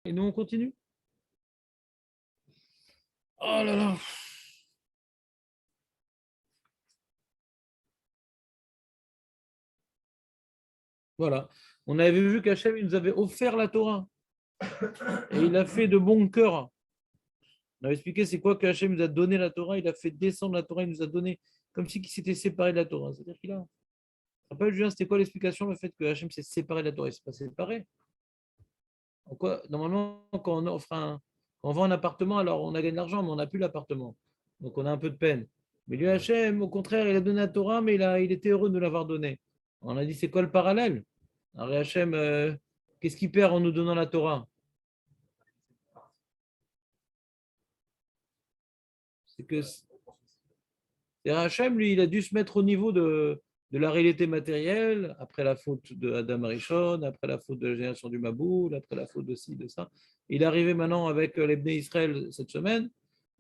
Et nous, on continue. Oh là là. Voilà. On avait vu qu'Hachem il nous avait offert la Torah. Et il a fait de bon cœur. On avait expliqué c'est quoi que Hachem nous a donné la Torah. Il a fait descendre la Torah. Il nous a donné comme si il s'était séparé de la Torah. C'est-à-dire qu'il a. Rappelle, Julien, c'était quoi l'explication, le fait que Hachem s'est séparé de la Torah? Il ne s'est pas séparé. En quoi, normalement, quand quand on vend un appartement, alors on a gagné de l'argent, mais on n'a plus l'appartement. Donc on a un peu de peine. Mais lui, Hachem, au contraire, il a donné la Torah, mais il était heureux de nous l'avoir donné. On a dit, c'est quoi le parallèle? Alors Hachem, qu'est-ce qu'il perd en nous donnant la Torah? C'est que Hachem, lui, il a dû se mettre au niveau de la réalité matérielle, après la faute de Adam Arishon, après la faute de la génération du Maboul, après la faute de ci, de ça. Il est arrivé maintenant avec les Bnei Israël cette semaine,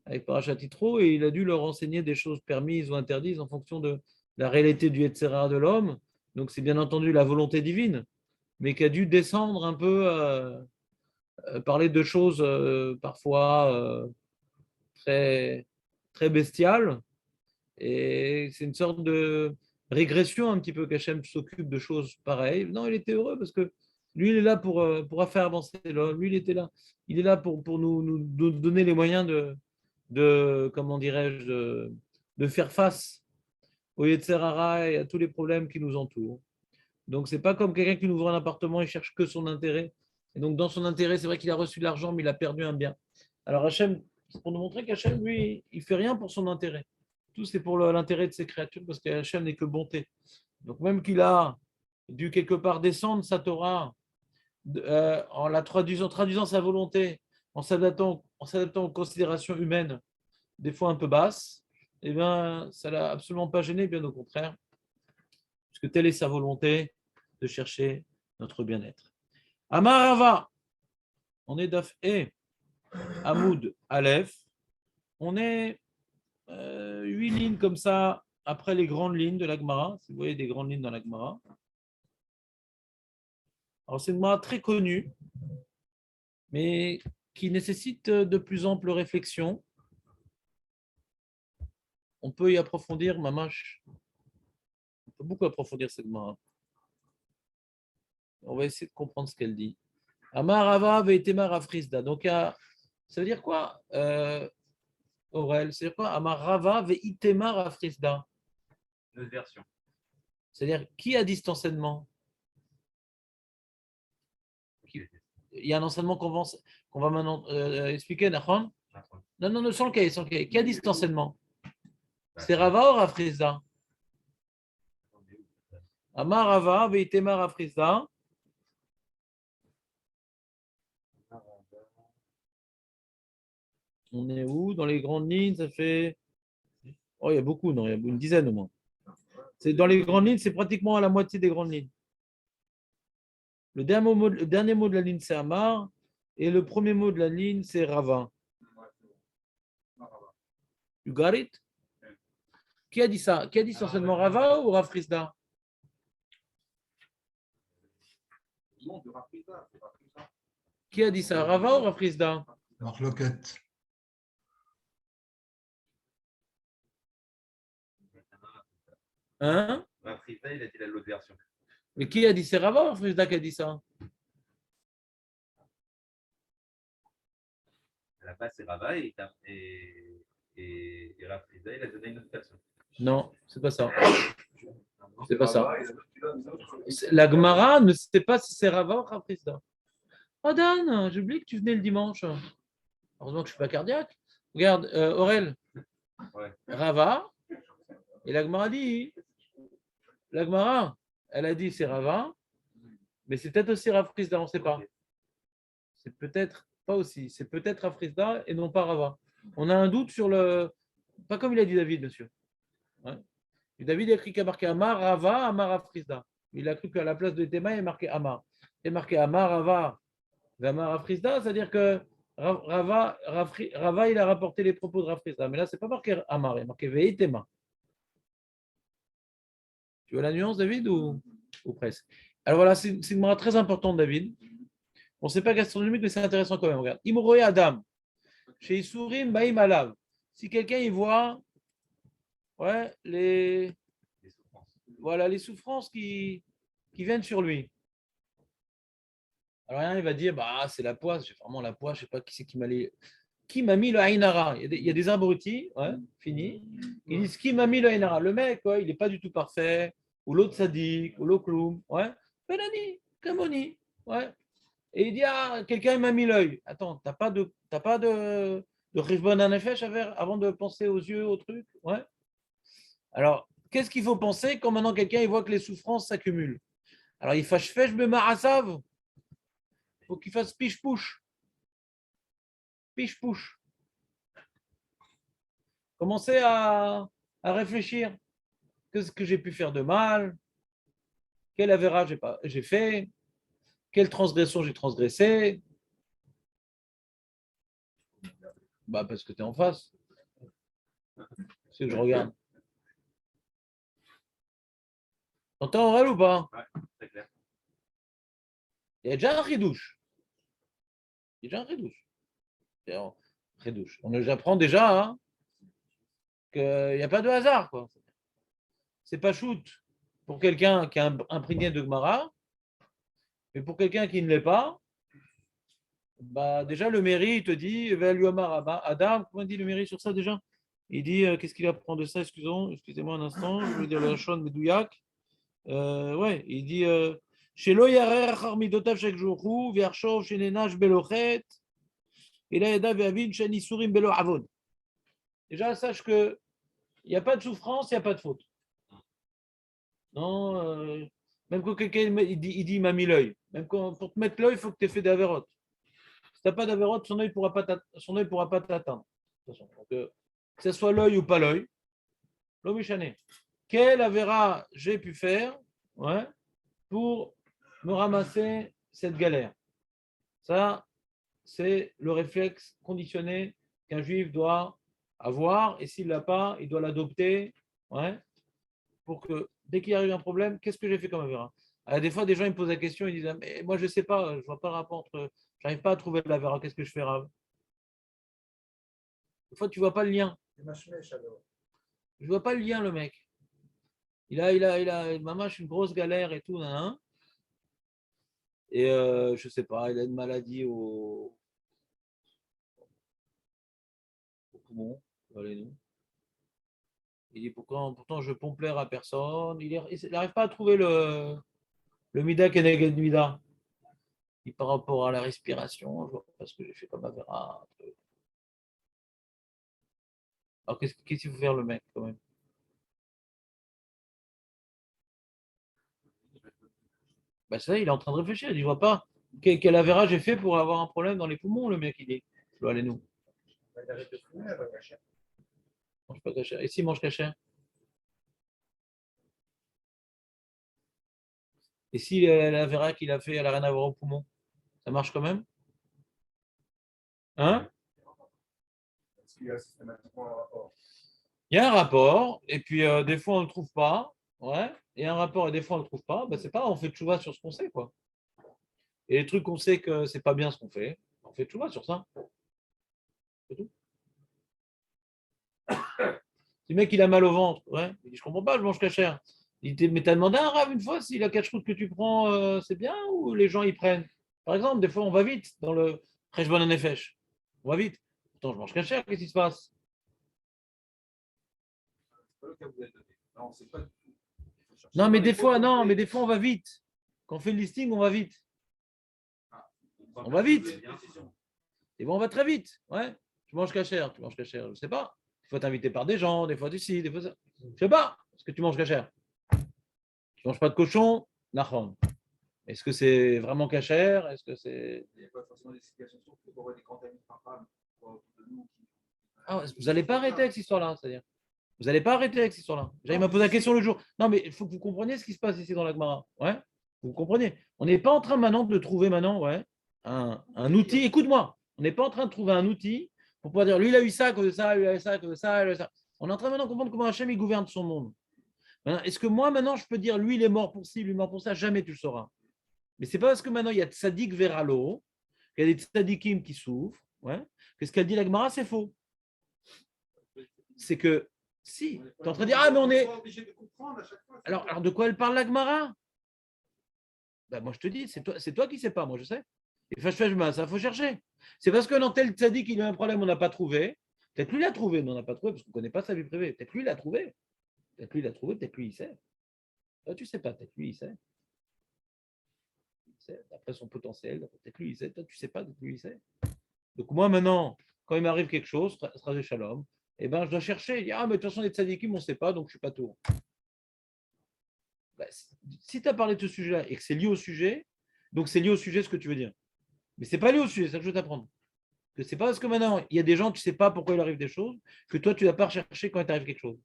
avec Parashat Yitro, et il a dû leur enseigner des choses permises ou interdites en fonction de la réalité du Yetzer Hara de l'homme. Donc c'est bien entendu la volonté divine, mais qui a dû descendre un peu, parler de choses parfois très, très bestiales. Et c'est une sorte de régression un petit peu qu'Hachem s'occupe de choses pareilles. Non, il était heureux parce que lui, il est là pour faire avancer l'homme. Lui, il était là. Il est là pour nous donner les moyens comment dirais-je, de faire face au Yetzer Hara et à tous les problèmes qui nous entourent. Donc, c'est pas comme quelqu'un qui nous ouvre un appartement et cherche que son intérêt. Et donc, dans son intérêt, c'est vrai qu'il a reçu de l'argent, mais il a perdu un bien. Alors, Hachem, c'est pour nous montrer qu'Hachem, lui, il fait rien pour son intérêt. Tout, c'est pour l'intérêt de ses créatures, parce qu'Hachem n'est que bonté. Donc, même qu'il a dû quelque part descendre sa Torah en la traduisant sa volonté, en s'adaptant aux considérations humaines, des fois un peu basses, eh bien, ça ne l'a absolument pas gêné, bien au contraire, puisque telle est sa volonté de chercher notre bien-être. Amarava, on est Daf E, Hamoud Aleph, on est 8 lignes comme ça après les grandes lignes de la Gemara. Si vous voyez des grandes lignes dans la Gemara. Alors c'est une Gemara très connue, mais qui nécessite de plus amples réflexions. On peut y approfondir, mamash. On peut beaucoup approfondir cette Gemara. On va essayer de comprendre ce qu'elle dit. Amarava ve'etemar afrisda. Donc, ça veut dire quoi, Aurel? C'est quoi Amarava ve'itemar afrisda? Une autre version. C'est-à-dire, qui a dit cet enseignement? Il y a un enseignement qu'on va maintenant expliquer, Nachon? Non, non, non, sans le cahier, sans le cahier. Qui a dit cet enseignement? C'est Rava ou Rafrizda? Amar Rava, Veitema Rafrizda. On est où? Dans les grandes lignes, ça fait. Oh, il y a beaucoup, non, il y a une dizaine au moins. C'est dans les grandes lignes, c'est pratiquement à la moitié des grandes lignes. Le dernier mot de la ligne, c'est Amar, et le premier mot de la ligne, c'est Rava. You got it? Qui a dit ça? Qui a dit essentiellement Rava ou Rafrizda? Qui a dit ça? Rava ou Rafrizda? Marloquette. Hein? Rafrizda, il a dit l'autre version. Mais qui a dit? C'est Rava ou Rafrizda qui a dit ça? À la base, c'est Rava et Rafrizda, il a donné une autre version. Non, c'est pas ça. C'est pas ça. La Gemara ne sait pas si c'est Rava ou Rafrizda. Oh Dan, j'ai oublié que tu venais le dimanche. Heureusement que je ne suis pas cardiaque. Regarde, Aurel, Ouais. Rava, et la Gemara dit, la Gemara, elle a dit c'est Rava, mais c'est peut-être aussi Rafrizda, on ne sait pas. C'est peut-être pas aussi, c'est peut-être Rafrizda et non pas Rava. On a un doute sur le. Pas comme il a dit David, monsieur. Ouais. Et David a écrit qu'il a marqué Amar, Rava, Amar, Rafrizda. Il a cru qu'à la place de Tema, il est marqué Amar. Il est marqué Amar, Rava, Amar, Rafrizda, c'est-à-dire que Rava, il a rapporté les propos de Rafrizda. Mais là, ce n'est pas marqué Amar, il est marqué Veitema. Tu vois la nuance, David, ou presque? Alors voilà, c'est une mara très importante, David. Bon, c'est pas gastronomique, mais c'est intéressant quand même. Regarde. Imroé Adam. Chez Isurim, Baïm Alav. Si quelqu'un y voit ouais, Les souffrances. voilà, les souffrances qui viennent sur lui. Alors, il va dire, bah, c'est la poisse, j'ai vraiment la poisse, je ne sais pas qui c'est qui m'a mis le Ainara. Il y a des abrutis, ouais, fini. Ils disent qui m'a mis le Ainara. Le mec, ouais, il n'est pas du tout parfait, ou l'autre sadique, ou l'autre clown, ouais. Benani, Kamoni, ouais. Et il dit, ah, quelqu'un m'a mis l'œil. Attends, t'as pas de Rishbon Hanefesh avant de penser aux yeux, au truc, ouais. Alors, qu'est-ce qu'il faut penser quand maintenant quelqu'un il voit que les souffrances s'accumulent? Alors, il fâche fèche be ma'asav. Il faut qu'il fasse piche-pouche. Piche-pouche. Commencez à réfléchir. Qu'est-ce que j'ai pu faire de mal? Quel avéra j'ai fait? Quelle transgression j'ai transgressé? Bah, parce que tu es en face. C'est que je regarde. T'entends Aurel ou pas? Ouais, c'est clair. Il y a déjà un ridouche. Il y a déjà un ridouche. J'apprends déjà hein, qu'il n'y a pas de hasard. Quoi. C'est pas shoot pour quelqu'un qui est imprégné de Gemara, mais pour quelqu'un qui ne l'est pas, bah déjà le mairie il te dit Adam, comment il dit le mairie sur ça déjà? Il dit qu'est-ce qu'il apprend de ça? Excusez-moi un instant, je vais dire le Hachon Medouyak. Ouais, il dit chez Loyarer Harmidotav chaque jour, Verchov, chez Nenach Belochet, et là Yada Veavin, Shani Surim Belo Avon. Déjà, sache que il n'y a pas de souffrance, il n'y a pas de faute. Non, même quand quelqu'un il dit il m'a mis l'œil. Même pour te mettre l'œil, il faut que tu aies fait des avérotes. Si tu n'as pas d'avérote, son œil ne pourra pas t'atteindre. Donc, que ce soit l'œil ou pas l'œil, l'omichané. Quel avéra j'ai pu faire ouais, pour me ramasser cette galère? Ça, c'est le réflexe conditionné qu'un juif doit avoir. Et s'il ne l'a pas, il doit l'adopter. Ouais, pour que dès qu'il arrive un problème, qu'est-ce que j'ai fait comme avéra? Alors, des fois, des gens ils me posent la question, ils disent ah, mais moi je ne sais pas, je ne vois pas le rapport entre, j'arrive pas à trouver l'avéra, qu'est-ce que je fais Rav? Des fois, tu ne vois pas le lien. Je ne vois pas le lien, le mec. Il a mamache une grosse galère et tout, hein, et je ne sais pas, il a une maladie au poumon, allez, nous. Il dit pourtant je pompe l'air à personne. Il n'arrive pas à trouver le Mida Keneged Mida. Et par rapport à la respiration, je vois pas ce que j'ai fait comme avéra. Alors qu'est-ce qu'il faut faire le mec quand même? Ben, ça, il est en train de réfléchir. Il dit, je vois pas quel avéra j'ai fait pour avoir un problème dans les poumons, le mec, il dit. Je dois aller nous. Mange pas cachère. Et s'il mange cachère? Et si l'avéra qu'il a fait, elle n'a rien à voir au poumon, ça marche quand même? Hein? Il y a un rapport, et puis des fois on ne le trouve pas. Ouais. Il y a un rapport et des fois on ne le trouve pas. Ben, c'est pas, on fait tchouva sur ce qu'on sait, quoi. Et les trucs qu'on sait que c'est pas bien ce qu'on fait, on fait tchouva sur ça. C'est tout. Si le mec il a mal au ventre, ouais. Il dit, je comprends pas, je mange cachère. Il dit, mais t'as demandé à un rave une fois si la cache-route que tu prends, c'est bien ou les gens y prennent? Par exemple, des fois on va vite dans le Rejbon Nefesh. On va vite. Pourtant, je mange cachère, qu'est-ce qui se passe? Non, mais des fois, non, mais des fois on va vite. Quand on fait le listing, on va vite. On va vite. Et bon, on va très vite. Ouais. Tu manges cachère, je ne sais pas. Il faut t'inviter par des gens, des fois du ci, des fois ça. Je ne sais pas. Est-ce que tu manges cachère? Tu ne manges pas de cochon? Nahon. Est-ce que c'est vraiment cachère? Est-ce que c'est. Il n'y a pas forcément des situations pour avoir des contaminés par femme. Ah, vous n'allez pas arrêter avec cette histoire-là, c'est-à-dire. Vous n'allez pas arrêter avec cette histoire-là. Il m'a posé la question le jour. Non, mais il faut que vous compreniez ce qui se passe ici dans la Gemara. Ouais. Vous comprenez? On n'est pas en train maintenant de trouver maintenant, ouais, un outil. Écoute-moi, on n'est pas en train de trouver un outil pour pouvoir dire lui il a eu ça à cause de ça, lui il a eu ça à cause de ça, lui, il a eu ça. On est en train maintenant de comprendre comment Hachem il gouverne son monde. Est-ce que moi maintenant je peux dire lui il est mort pour ci, lui il est mort pour ça? Jamais tu le sauras. Mais c'est pas parce que maintenant il y a Tzadik Veralo qu'il y a des tzadikim qui souffrent, ouais, que ce qu'a dit la Gemara, c'est faux. C'est que, si, tu es en train de dire, ah, mais on est. Alors, de quoi elle parle la Gemara? Ben, moi, je te dis, c'est toi qui ne sais pas, moi, je sais. Et ça, il faut chercher. C'est parce que dans tel tzadik, il y a un problème, on n'a pas trouvé. Peut-être lui, il l'a trouvé, mais on n'a pas trouvé parce qu'on ne connaît pas sa vie privée. Peut-être lui, il l'a trouvé. Peut-être lui, il l'a trouvé, peut-être lui, il sait. Toi, tu ne sais pas, peut-être lui, il sait. D'après son potentiel, peut-être lui, il sait. Toi, tu ne sais pas, peut-être lui, il sait. Donc, moi, maintenant, quand il m'arrive quelque chose, Straté Shalom, eh ben, je dois chercher. Ah, mais de toute façon, les tzadikim, on ne sait pas, donc je ne suis pas tour. Ben, si tu as parlé de ce sujet-là et que c'est lié au sujet, donc c'est lié au sujet ce que tu veux dire. Mais ce n'est pas lié au sujet, c'est ça que je veux t'apprendre. Que c'est pas parce que maintenant, il y a des gens, tu ne sais pas pourquoi il arrive des choses, que toi, tu ne vas pas rechercher quand il t'arrive quelque chose.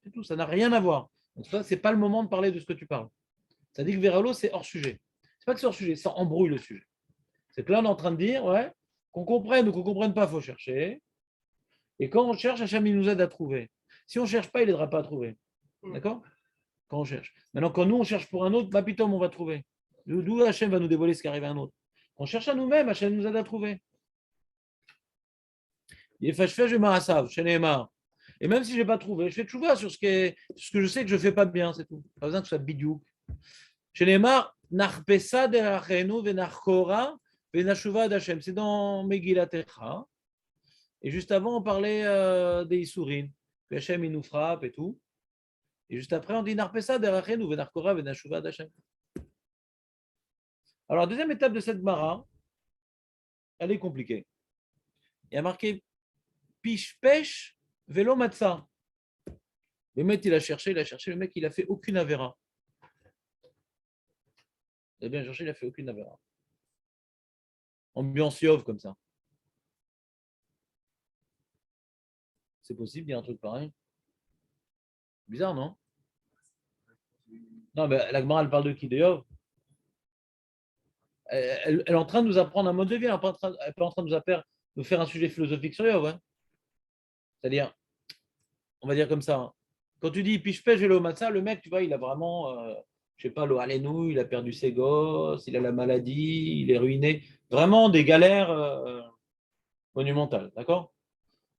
C'est tout, ça n'a rien à voir. Donc, ça, ce n'est pas le moment de parler de ce que tu parles. Ça dit que Véralo, c'est hors sujet. C'est pas que c'est hors sujet, ça embrouille le sujet. C'est que là, on est en train de dire, ouais, qu'on comprenne ou qu'on ne comprenne pas, il faut chercher. Et quand on cherche, Hachem, il nous aide à trouver. Si on ne cherche pas, il n'aidera pas à trouver. D'accord? Quand on cherche. Maintenant, quand nous, on cherche pour un autre, bah, putain, on va trouver. D'où Hachem va nous dévoiler ce qui arrive à un autre. On cherche à nous-mêmes, Hachem nous aide à trouver. Et même si je n'ai pas trouvé, je fais tchouva sur ce que je sais que je ne fais pas bien, c'est tout. Pas besoin que ce soit bidiouk. C'est dans Megillat Echa. Et juste avant, on parlait des Issourim, que Hachem il nous frappe et tout. Et juste après, on dit Narpesa derachenu venachkora venashuva d'Hachem. Alors, la deuxième étape de cette Gemara, elle est compliquée. Il y a marqué Pishpesh Velo Matza. Le mec, il a cherché, le mec, il a fait aucune avéra. Il a bien cherché, il a fait aucune avéra. Ambiance Yov comme ça. C'est possible, il y a un truc pareil. Bizarre, non? Non, mais la Gemara, elle parle de qui? De Yov. Elle est en train de nous apprendre un mode de vie, elle n'est pas en train de nous faire un sujet philosophique sur Yov. Hein. C'est-à-dire, on va dire comme ça, hein. Quand tu dis Pishpesh Velo Matza, le mec, tu vois, il a vraiment, je sais pas, l'eau Alenou, il a perdu ses gosses, il a la maladie, il est ruiné. Vraiment des galères monumentales, d'accord?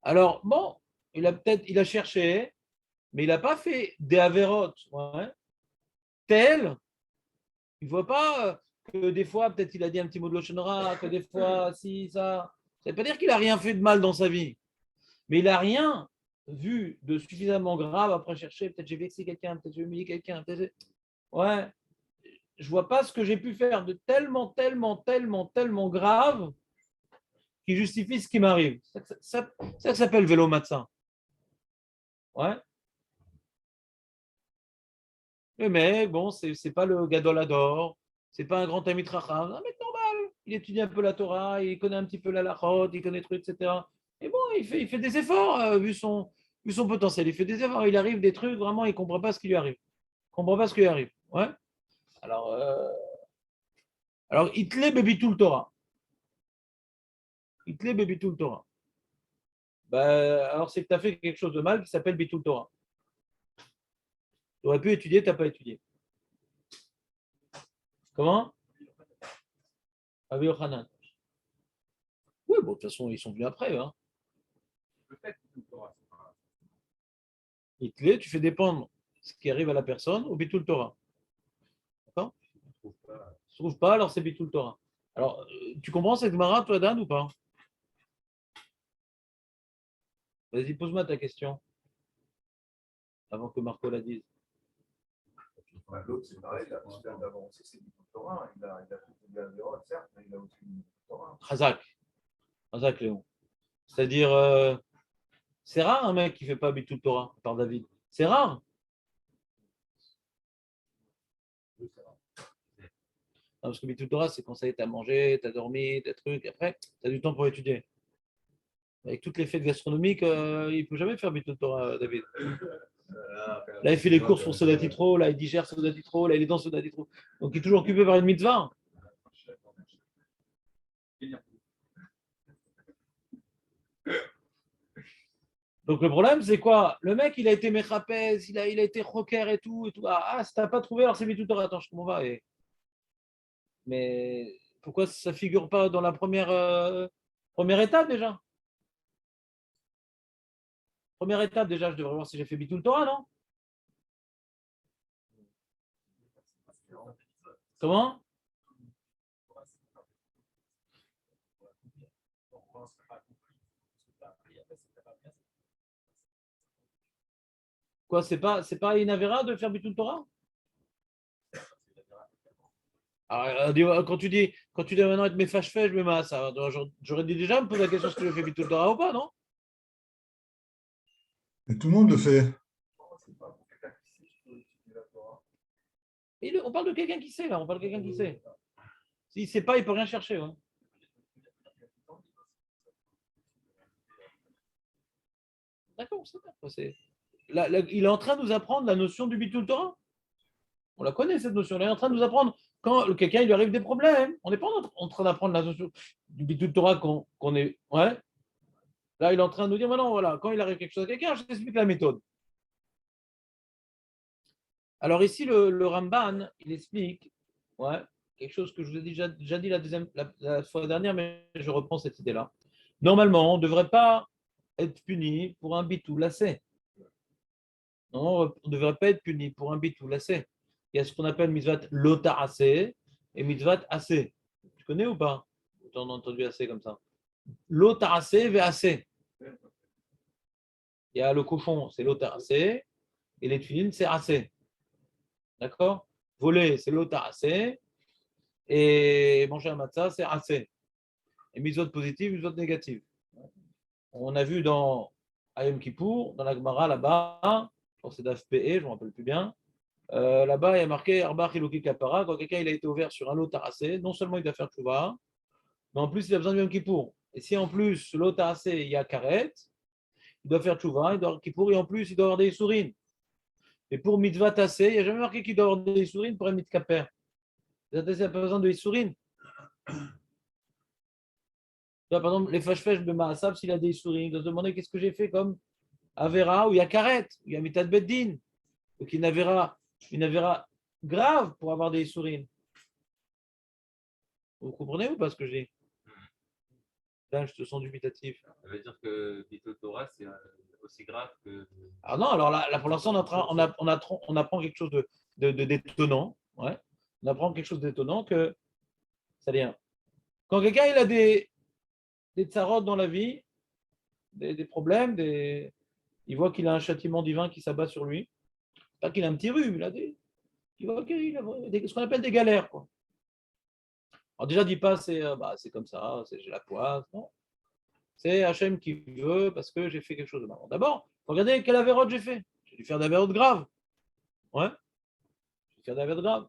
Alors, bon, il a cherché, mais il n'a pas fait des avérotes, ouais, telles. Il ne voit pas que des fois, peut-être il a dit un petit mot de l'Oshonra, que des fois, si, ça. Ça ne veut pas dire qu'il n'a rien fait de mal dans sa vie, mais il n'a rien vu de suffisamment grave après chercher. Peut-être j'ai vexé quelqu'un, peut-être j'ai humilié quelqu'un, peut-être. Ouais, je ne vois pas ce que j'ai pu faire de tellement grave qui justifie ce qui m'arrive. Ça s'appelle vélo matza. Ouais. Le mec, bon, c'est pas le Gadolador, c'est pas un grand ami Racham, un mec normal. Il étudie un peu la Torah, il connaît un petit peu la Lachot, il connaît trucs, etc. Et bon, il fait des efforts vu son potentiel. Il fait des efforts, il arrive des trucs, vraiment, il ne comprend pas ce qui lui arrive. Il ne comprend pas ce qui lui arrive. Ouais. Alors, Hitlé baby tout le Torah. Hitlé baby tout le Torah. Alors, c'est que tu as fait quelque chose de mal qui s'appelle Bitul Torah. Tu aurais pu étudier, tu n'as pas étudié. Comment? Rabbi Yochanan. Oui, bon, de toute façon, ils sont venus après. Hein. Hitlé, tu fais dépendre ce qui arrive à la personne au Bitul Torah. D'accord? Ne se trouve pas, alors c'est Bitul Torah. Alors, tu comprends cette Gemara, toi, Dan, ou pas? Vas-y, pose-moi ta question avant que Marco la dise. L'autre, c'est pareil, il a considéré d'abord aussi, c'est du Torah. Il a fait des avérotes, certes, mais il a aussi du Torah. Chazak, Léon. C'est-à-dire, c'est rare un mec qui ne fait pas Bitul Torah par David. C'est rare. Non, parce que Bitul Torah, c'est quand ça y est, tu as mangé, tu as dormi, tu as truc. Après, tu as du temps pour étudier. Avec toutes les fêtes gastronomiques, il ne peut jamais faire Bitul Torah, David. Là, il fait les courses pour Sodatitro, là, il digère Sodatitro, là, il est dans Sodatitro. Donc, il est toujours occupé par une mitzvah. Donc, le problème, c'est quoi? Le mec, il a été Mechapez, il a été rocker et tout. Ah, si tu n'as pas trouvé, alors c'est Bitul Torah. Attends, je comprends pas. Mais Pourquoi ça ne figure pas dans la première étape déjà? Première étape déjà, je devrais voir si j'ai fait Bitul Torah, non? Comment? Quoi, c'est pas une avéra de faire Bitul Torah? Alors, quand tu dis maintenant être mes fâche-fait, je me mets à ça. J'aurais dit déjà me poser la question est-ce que je fais Bitul Torah ou pas, non? Et tout le monde le fait. C'est pas pour quelqu'un qui sait qu'il faut étudier la Torah. On parle de quelqu'un qui sait, là. On parle de quelqu'un qui sait. S'il ne sait pas, il ne peut rien chercher. Ouais. D'accord, c'est bien. Il est en train de nous apprendre la notion du Bitul Torah. On la connaît, cette notion. Il est en train de nous apprendre quand quelqu'un il lui arrive des problèmes. On n'est pas en train d'apprendre la notion du Bitul Torah qu'on est. Ouais. Là, il est en train de nous dire maintenant, voilà, quand il arrive quelque chose à quelqu'un, je t'explique la méthode. Alors ici, le Ramban, il explique ouais, quelque chose que je vous ai déjà dit la fois dernière, mais je reprends cette idée-là. Normalement, on ne devrait pas être puni pour un bitou lacé. Non, on ne devrait pas être puni pour un bitou lacé. Il y a ce qu'on appelle mitzvat lotaracé et mitzvat assez. Tu connais ou pas? Tu en as entendu assez comme ça. Lotaracé ve assez. Il y a le cochon, c'est lotaracé, et les tuilines, c'est assez. D'accord? Voler, c'est lotaracé, et manger un matzah, c'est assez. Et mitzvot positive, mitzvot négative. On a vu dans Ayom Kippour, dans la Gemara là-bas, je pense que c'est d'AFPE, je ne me rappelle plus bien. Là-bas, il y a marqué Arba Chiloki Kapara. Quand quelqu'un il a été ouvert sur un lot tarassé, non seulement il doit faire tchouva, mais en plus il a besoin du Yom Kippour. Et si en plus, ce lot tarassé, il y a karet, il doit faire tchouva, il doit avoir Kippour, et en plus, il doit avoir des sourines. Et pour mitzvah tassé, il n'y a jamais marqué qu'il doit avoir des sourines pour un mitkaper. Il n'a pas besoin de sourines. Par exemple, les fâche-fâche de Maasab, s'il a des sourines, il doit se demander qu'est-ce que j'ai fait comme Avera, où il y a karet, où il y a mitad beddin. Donc une Avera grave pour avoir des sourines. Vous comprenez ou pas ce que je dis? Là, je te sens dubitatif. Ça veut dire que Bitul Torah, c'est aussi grave que. Alors non, alors là pour l'instant, on apprend quelque chose de d'étonnant. Ouais. On apprend quelque chose d'étonnant que, c'est-à-dire, quand quelqu'un il a des tsarotes dans la vie, des problèmes, il voit qu'il a un châtiment divin qui s'abat sur lui. Pas qu'il a un petit rhume, il voit qu'il a ce qu'on appelle des galères. Quoi. Alors déjà, dis pas c'est comme ça, j'ai la poisse. Non. C'est Hachem qui veut parce que j'ai fait quelque chose de marrant. D'abord, il faut regarder quelle avérote j'ai fait. J'ai dû faire d'avérote grave. Ouais. J'ai dû faire d'avérote grave.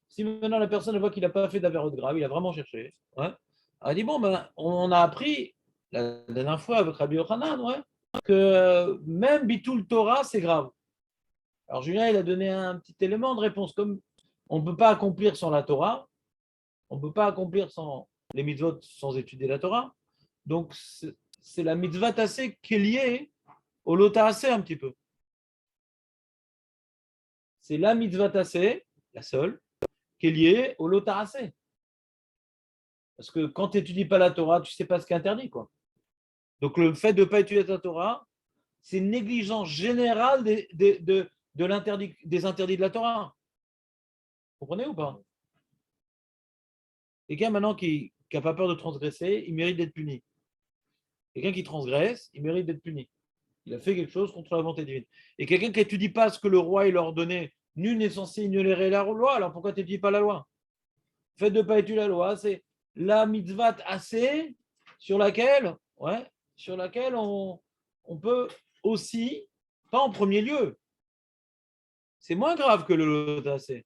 Si maintenant la personne voit qu'il n'a pas fait d'avérote grave, il a vraiment cherché. Ouais. Alors, il dit bon, on a appris la dernière fois avec Rabbi Yochanan, ouais, que même Bitul Torah, c'est grave. Alors Julien, il a donné un petit élément de réponse. Comme on ne peut pas accomplir sans la Torah, on ne peut pas accomplir sans les mitzvot sans étudier la Torah. Donc, c'est la mitzvah tassé qui est liée au lot tassé un petit peu. C'est la mitzvah tassé, la seule, qui est liée au lot tassé. Parce que quand tu n'étudies pas la Torah, tu ne sais pas ce qui est interdit. Quoi. Donc, le fait de ne pas étudier la Torah, c'est une négligence générale des interdits de la Torah. Vous comprenez ou pas? Quelqu'un maintenant qui n'a pas peur de transgresser, il mérite d'être puni. Quelqu'un qui transgresse, il mérite d'être puni. Il a fait quelque chose contre la volonté divine. Et quelqu'un qui n'étudie pas ce que le roi il leur donnait, nul n'est censé ignorer la loi, alors pourquoi tu n'étudies pas la loi? Le fait de ne pas étudier la loi, c'est la mitzvah assez sur laquelle on peut aussi, pas en premier lieu, c'est moins grave que le lot assez.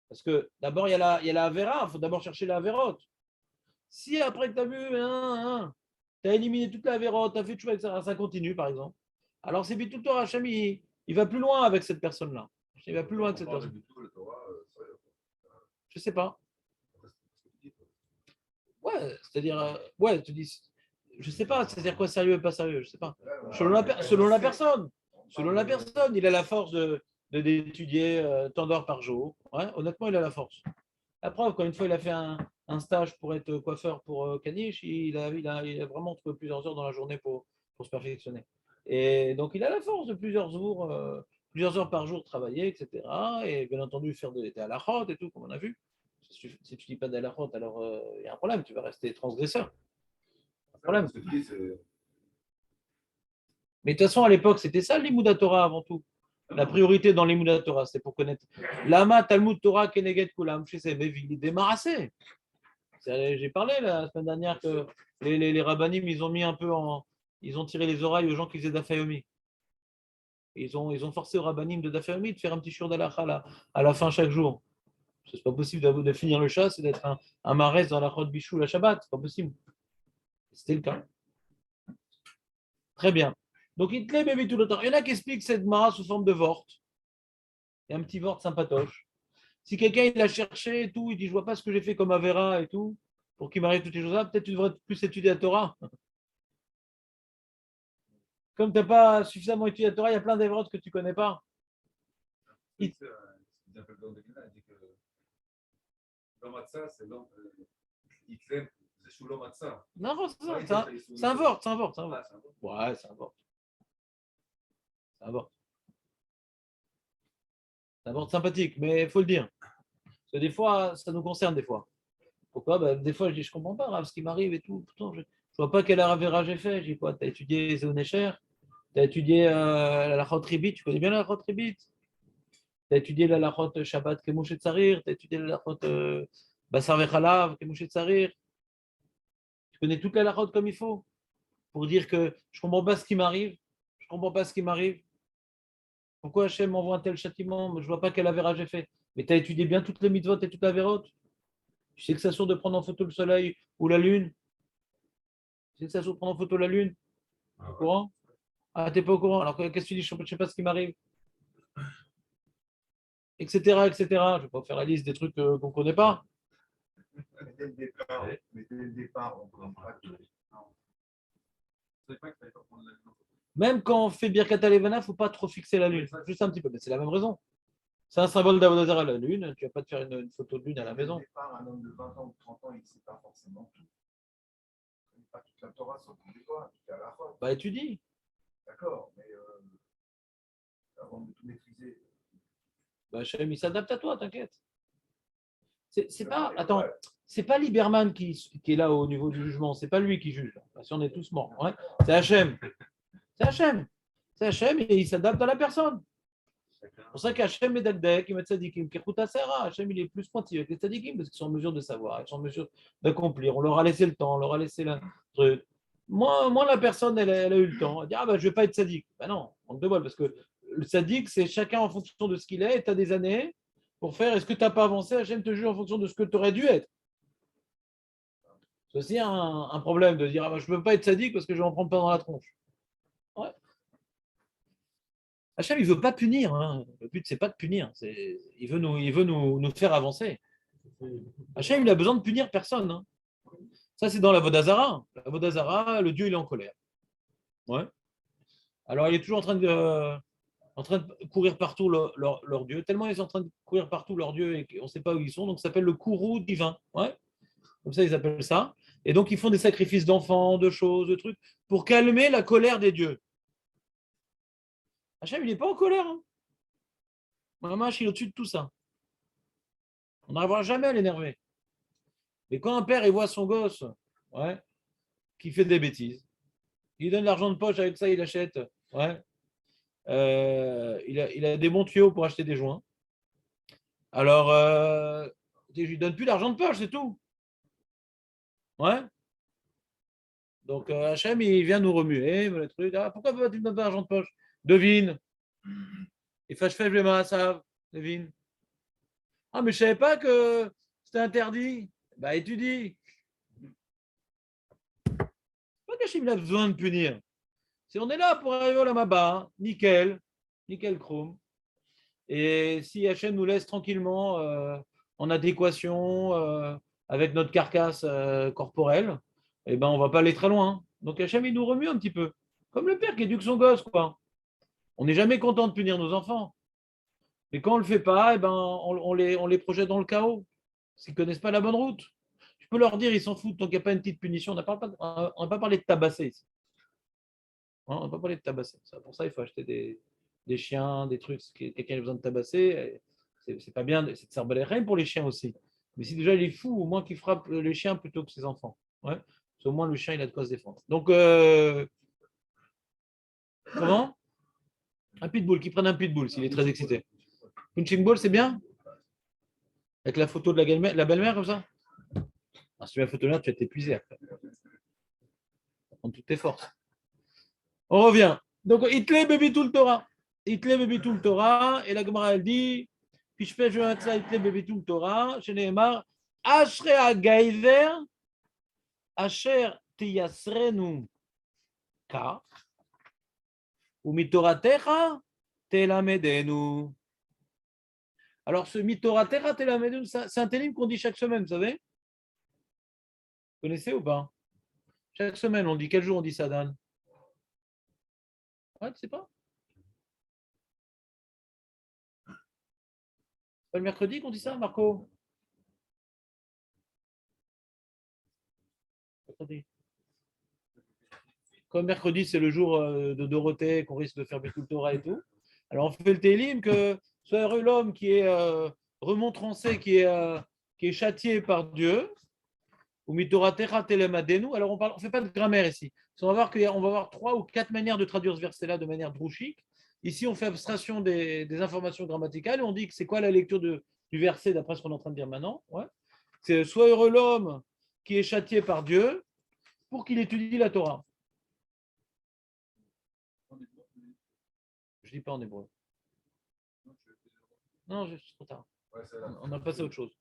Parce que d'abord, il y a la Avera, il faut d'abord chercher la Avérote. Si après que tu as vu, tu as éliminé toute la Avérote, tu as fait tout, etc., ça continue par exemple. Alors c'est Bitul Torah, Hachem, il va plus loin avec cette personne-là. Il va plus loin avec cette personne. Je ne sais pas. Ouais, c'est-à-dire, ouais, tu dis, je ne sais pas, c'est-à-dire quoi sérieux et pas sérieux, je ne sais pas. Selon la personne, il a la force d'étudier tant d'heures par jour. Ouais, honnêtement, il a la force. La preuve, quand une fois il a fait un stage pour être coiffeur pour Caniche, il a vraiment trouvé plusieurs heures dans la journée pour se perfectionner. Et donc il a la force de plusieurs heures par jour travailler, etc. Et bien entendu faire des halachot et tout, comme on a vu. Si tu dis pas d'halachot, alors il y a un problème, tu vas rester transgresseur. Problème. Mais de toute façon, à l'époque, c'était ça l'Imoud Torah avant tout. La priorité dans l'Imoud Torah, c'est pour connaître Lama, Talmud Torah, Keneged Kulam, chez ces il est débarrassé. J'ai parlé la semaine dernière que les rabbinim, ils ont mis un peu ils ont tiré les oreilles aux gens qui faisaient d'Afayomi. Ils ont forcé aux rabbinim de d'Afayomi de faire un petit shur d'Alacha à la fin chaque jour. C'est pas possible de finir le chasse et d'être un marès dans la Chod Bichou la Shabbat. C'est pas possible. C'était le cas. Très bien. Donc, il te lève tout le temps. Il y en a qui expliquent cette mara sous forme de vort. Il y a un petit vort sympatoche. Si quelqu'un il a cherché et tout, il dit je vois pas ce que j'ai fait comme Avera et tout, pour qu'il m'arrive toutes ces choses-là, peut-être tu devrais plus étudier la Torah. Comme tu n'as pas suffisamment étudié la Torah, il y a plein d'Averot que tu ne connais pas. Non, c'est un vort, c'est un vort. Ouais, c'est un vort. C'est un vort. C'est un vort sympathique, mais il faut le dire. Parce que des fois, ça nous concerne des fois. Pourquoi? Des fois, je dis, je comprends pas ce qui m'arrive et tout. Pourtant, je vois pas quel Avera j'ai fait. Je dis quoi? Tu as étudié Zéonécher? Tu as étudié la Lachot Ribit? Tu connais bien la Lachot Ribit? Tu as étudié la Lachot Shabbat Kemouche Tsarir? Tu as étudié la Lachot Basar Vechalav Kemouche Tsarir? Tu connais toute la Lachot comme il faut? Pour dire que je comprends pas ce qui m'arrive. Je comprends pas ce qui m'arrive. Pourquoi Hachem m'envoie un tel châtiment? Je vois pas quel Avera j'ai fait. Mais tu as étudié bien toutes les mitzvot et toute la Averot? Tu sais que ça sort de prendre en photo le soleil ou la lune? Tu sais que ça sort de prendre en photo la lune? Au courant? Ah, t'es pas au courant. Alors, qu'est-ce que tu dis? Je ne sais pas ce qui m'arrive. Etc., etc. Je ne vais pas faire la liste des trucs qu'on ne connaît pas. Mais dès le départ, on ne comprend pas tout. Même quand on fait Birkat Levana, il ne faut pas trop fixer la lune. Juste un petit peu. Mais c'est la même raison. C'est un symbole d'Avodazara, la lune. Tu ne vas pas te faire une photo de lune à la maison. Dès le départ, un homme de 20 ans ou 30 ans, il ne sait pas forcément tout. Il ne sait pas toute la Torah sur tous les doigts, tout à la fois. Bah, étudie. D'accord, mais avant de tout maîtriser. Bah, Hachem, il s'adapte à toi, t'inquiète. C'est pas. Attends, c'est pas Lieberman qui est là au niveau du jugement. C'est pas lui qui juge. Si on est tous morts. Ouais. C'est Hachem. C'est Hachem. C'est Hachem et il s'adapte à la personne. C'est pour ça qu'Hachem est Dagdek, il met Tzadikim, Kechuta Sera. Hachem, il est plus pointilleux avec les Tzadikim parce qu'ils sont en mesure de savoir, ils sont en mesure d'accomplir. On leur a laissé le temps, on leur a laissé le truc. Moi, la personne, elle a eu le temps. Elle dit, ah ben, je ne vais pas être sadique. Ben non, on te demande parce que le sadique, c'est chacun en fonction de ce qu'il est et tu as des années pour faire. Est-ce que tu n'as pas avancé? Hachem te juge en fonction de ce que tu aurais dû être. C'est aussi un problème de dire, ah ben, je ne peux pas être sadique parce que je vais en prendre pas dans la tronche. Ouais. Hachem, il ne veut pas punir. Hein. Le but, c'est pas de punir. Il veut nous faire avancer. Hachem, il a besoin de punir personne. Hein. Ça, c'est dans la Vodazara. La Vodazara, le Dieu, il est en colère. Ouais. Alors, il est toujours en train de courir partout leur Dieu. Tellement ils sont en train de courir partout leur Dieu et qu'on ne sait pas où ils sont. Donc, ça s'appelle le courroux divin. Ouais. Comme ça, ils appellent ça. Et donc, ils font des sacrifices d'enfants, de choses, de trucs, pour calmer la colère des dieux. Hachem, il n'est pas en colère. Hein. Mamash, il est au-dessus de tout ça. On n'arrivera jamais à l'énerver. Mais quand un père il voit son gosse ouais, qui fait des bêtises, il donne l'argent de poche, avec ça il achète. Ouais, il a des bons tuyaux pour acheter des joints. Alors, je ne lui donne plus d'argent de poche, c'est tout. Ouais. Donc, Hachem, il vient nous remuer. Le truc. Ah, pourquoi tu ne me donnes pas d'argent de poche? Devine. Il fâche fait le ça. Devine. Ah, mais je ne savais pas que c'était interdit. Bah, étudie. Pas qu'Hachem a besoin de punir. Si on est là pour arriver au Lamaba, nickel chrome. Et si Hachem nous laisse tranquillement en adéquation avec notre carcasse corporelle, eh ben, on ne va pas aller très loin. Donc Hachem, il nous remue un petit peu. Comme le père qui éduque son gosse, quoi. On n'est jamais content de punir nos enfants. Mais quand on ne le fait pas, eh ben, on les projette dans le chaos. S'ils ne connaissent pas la bonne route. Je peux leur dire, ils s'en foutent, tant qu'il n'y a pas une petite punition. On n'a pas parlé de tabasser ici. On n'a pas parlé de tabasser. Pour ça, il faut acheter des chiens, des trucs. Si quelqu'un a besoin de tabasser, c'est pas bien, c'est de s'arbaler pour les chiens aussi. Mais si déjà il est fou, au moins qu'il frappe les chiens plutôt que ses enfants. Ouais. Au moins le chien, il a de quoi se défendre. Donc, comment? Un pitbull, qui prenne un pitbull s'il est très excité. Punching ball, c'est bien? Avec la photo de la belle-mère comme ça? Si tu mets la photo là, tu vas t'épuiser après. En toutes tes forces. On revient. Donc, Hitlé baby tout le Torah. Hitlé baby tout le Torah. Et la Gemara, elle dit, puis je fais je vais Hitlé baby tout le Torah. Je n'ai marre. Ashre Agaiver. Asher Tiyasrenu Ka. Ou Mitoratecha Telamedenu. Alors, ce Mitoratecha Telamedenu, c'est un télim qu'on dit chaque semaine, vous savez? Vous connaissez ou pas? Chaque semaine, on dit quel jour on dit ça, Dan? Ouais, tu sais pas? C'est pas le mercredi qu'on dit ça, Marco? Mercredi. Comme mercredi, c'est le jour de Dorothée, qu'on risque de faire Bétul Torah et tout. Alors, on fait le télim que soit heureux l'homme qui est remontrancé, qui est châtié par Dieu, ou mitoratecha telemadenu. Alors, on ne fait pas de grammaire ici. On va voir 3 ou 4 manières de traduire ce verset-là de manière drouchique. Ici, on fait abstraction des informations grammaticales et on dit que c'est quoi la lecture du verset d'après ce qu'on est en train de dire maintenant. Ouais. C'est soit heureux l'homme qui est châtié par Dieu pour qu'il étudie la Torah. Je ne dis pas en hébreu. Non, c'est trop tard. On a passé à autre chose.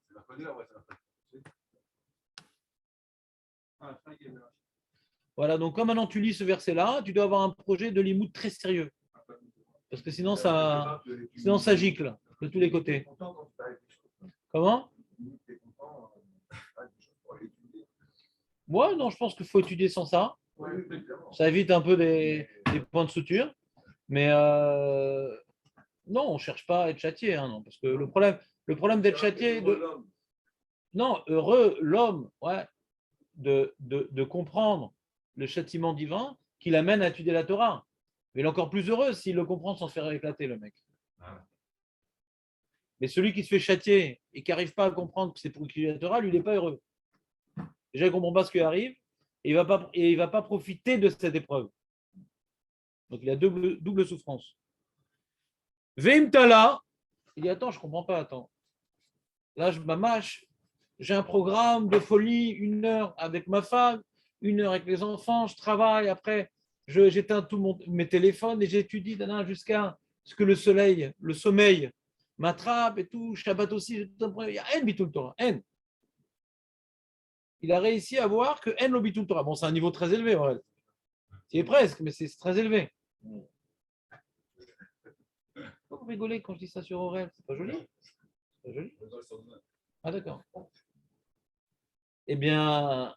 Voilà, donc comme maintenant tu lis ce verset-là, tu dois avoir un projet de limoud très sérieux. Parce que sinon ça gicle de tous les côtés. Comment? Moi, non, je pense qu'il faut étudier sans ça. Ça évite un peu des points de suture. Mais non, on ne cherche pas à être châtié. Non, parce que le problème d'être châtié. Non, heureux l'homme, ouais, de comprendre le châtiment divin qui l'amène à étudier la Torah. Mais il est encore plus heureux s'il le comprend sans se faire éclater, le mec. Mais celui qui se fait châtier et qui n'arrive pas à comprendre que c'est pour étudier la Torah, lui, il n'est pas heureux. Déjà, il ne comprend pas ce qui arrive et il ne va pas profiter de cette épreuve. Donc, il a double souffrance. Veimtala, il dit, attends, je ne comprends pas, attends. Là, je m'amâche. J'ai un programme de folie, 1 heure avec ma femme, 1 heure avec les enfants, je travaille, après j'éteins tous mes téléphones et j'étudie jusqu'à ce que le sommeil m'attrape et tout, Shabbat aussi, il y a N Bitul Torah, N. Il a réussi à voir que N le Bitul Torah. Bon, c'est un niveau très élevé, ouais. C'est presque, mais c'est très élevé. Pourquoi vous rigolez quand je dis ça sur Aurel? C'est pas joli? C'est pas joli? Ah, d'accord. Eh bien,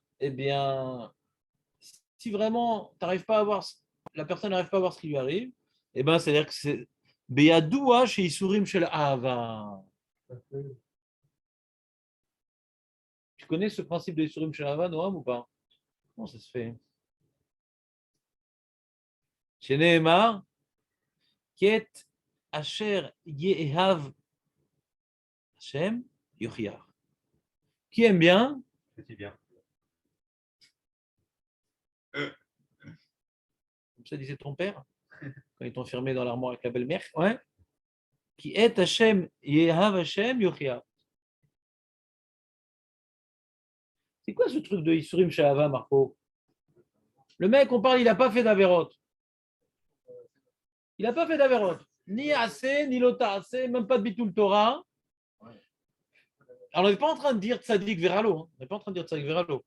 si vraiment la personne n'arrive pas à voir ce qui lui arrive, eh bien, c'est-à-dire que c'est Beyadoua chez Isurim chez Ahava. Tu connais ce principe de Isurim chez Ahava, Noam, ou pas? Comment ça se fait? Chez Nehemar, Kiet Asher Yehav Hashem Yochiar. Qui aime bien? C'est bien. Comme ça disait ton père, quand ils t'ont enfermé dans l'armoire avec la belle-mère. Ouais. Qui est Hashem, Yehav Hashem, Yochia. C'est quoi ce truc de Isurim Shahava, Marco? Le mec, on parle, il n'a pas fait d'Averot. Il n'a pas fait d'Averot. Ni assez, ni lota assez, même pas de Bitul Torah. Alors, on n'est pas en train de dire Tzadik Veralo. On n'est pas en train de dire Tzadik Veralo.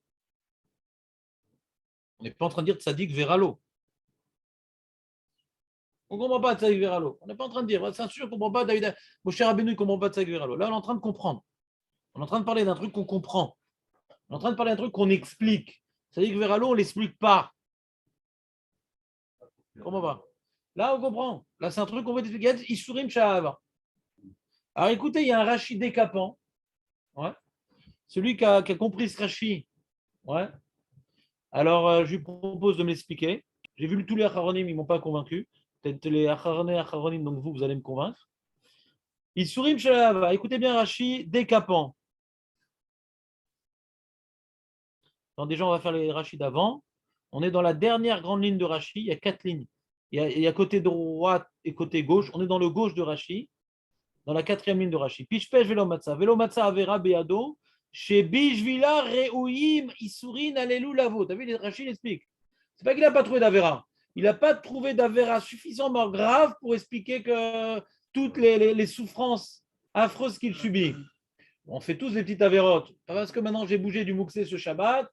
On n'est pas en train de dire Tzadik Veralo. On ne comprend pas Tzadik Veralo. On n'est pas en train de dire, c'est sûr qu'on ne comprend pas David. Mon cher Rabbeinu ne comprend pas Tzadik Veralo. Là, on est en train de comprendre. On est en train de parler d'un truc qu'on comprend. On est en train de parler d'un truc qu'on explique. Tzadik Veralo, on ne l'explique pas. On comprend pas. Là, on comprend. Là, c'est un truc qu'on va expliquer. Isurim Shahava. Alors, écoutez, il y a un Rachid décapant. Ouais. Celui qui a compris ce Rashi, ouais. Alors, je lui propose de m'expliquer. J'ai vu tous les Acharonim, ils ne m'ont pas convaincu. Peut-être les Acharonim, donc vous allez me convaincre. Isurim Shalava, écoutez bien Rashi, décapant. Donc déjà, on va faire les Rashi d'avant. On est dans la dernière grande ligne de Rashi. Il y a 4 lignes. Il y a côté droite et côté gauche. On est dans le gauche de Rashi, dans la 4e ligne de Rashi. Pishpesh velo matzah. Velo matzah avera beado. Chez Bishvila re'ouyim isurin alelu lavo. Tu as vu, les Rashi l'explique. C'est pas qu'il n'a pas trouvé d'avera. Il n'a pas trouvé d'avera suffisamment grave pour expliquer que toutes les souffrances affreuses qu'il subit. On fait tous des petites avérotes. Pas parce que maintenant j'ai bougé du Mouxé ce Shabbat,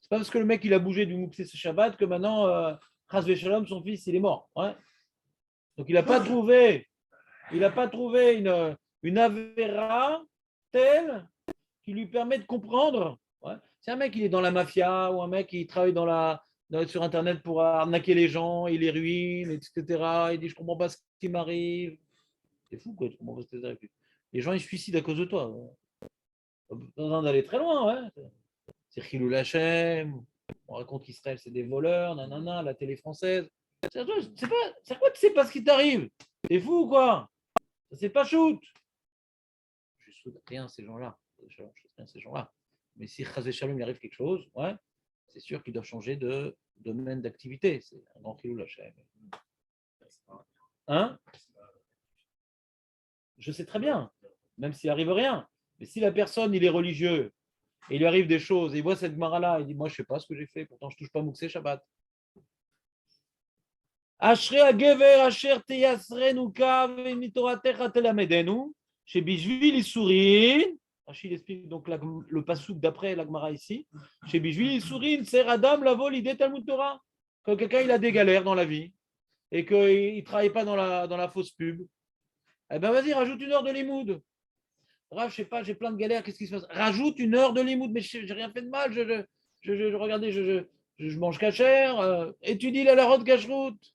c'est pas parce que le mec il a bougé du Mouxé ce Shabbat que maintenant, Chas Veshalom, son fils, il est mort. Ouais. Donc il n'a pas trouvé une avéra telle qui lui permet de comprendre. Ouais. C'est un mec qui est dans la mafia ou un mec qui travaille sur Internet pour arnaquer les gens, il les ruine, etc. Il dit je comprends pas ce qui m'arrive. C'est fou quoi, tu comprends pas ce qui t'arrive. Les gens ils se suicident à cause de toi. Pas besoin d'aller très loin, ouais. C'est Chilou Lachem, on raconte qu'Israël c'est des voleurs, nanana, la télé française. C'est quoi, tu sais pas ce qui t'arrive? T'es fou ou quoi? C'est pas shoot. Je souhaite rien à ces gens-là. Je souhaite rien à ces gens-là. Mais si Chazé Shalom il arrive quelque chose, ouais, c'est sûr qu'ils doivent changer de domaine d'activité. C'est un grand Chilou Lachem. Hein? Je sais très bien, même s'il arrive rien. Mais si la personne, il est religieux, et il lui arrive des choses, et il voit cette Gemara-là, il dit, moi, je ne sais pas ce que j'ai fait, pourtant, je ne touche pas Mouxé Shabbat. Ashrei hagever asher teyasrenu kav mitoratecha telamedenu, chez Bishvil Isurin, Rachid explique donc le passouk d'après la Gemara ici, chez Bishvil Isurin, ser Adam lavo l'idée Talmud Torah. Quand quelqu'un il a des galères dans la vie, et qu'il ne travaille pas dans la fausse pub, eh ben vas-y, rajoute 1 heure de limoud. Rav, je sais pas, j'ai plein de galères, qu'est-ce qui se passe? Rajoute 1 heure de limoud, mais j'ai rien fait de mal, regardez, je mange cachère, étudie la route cacheroute.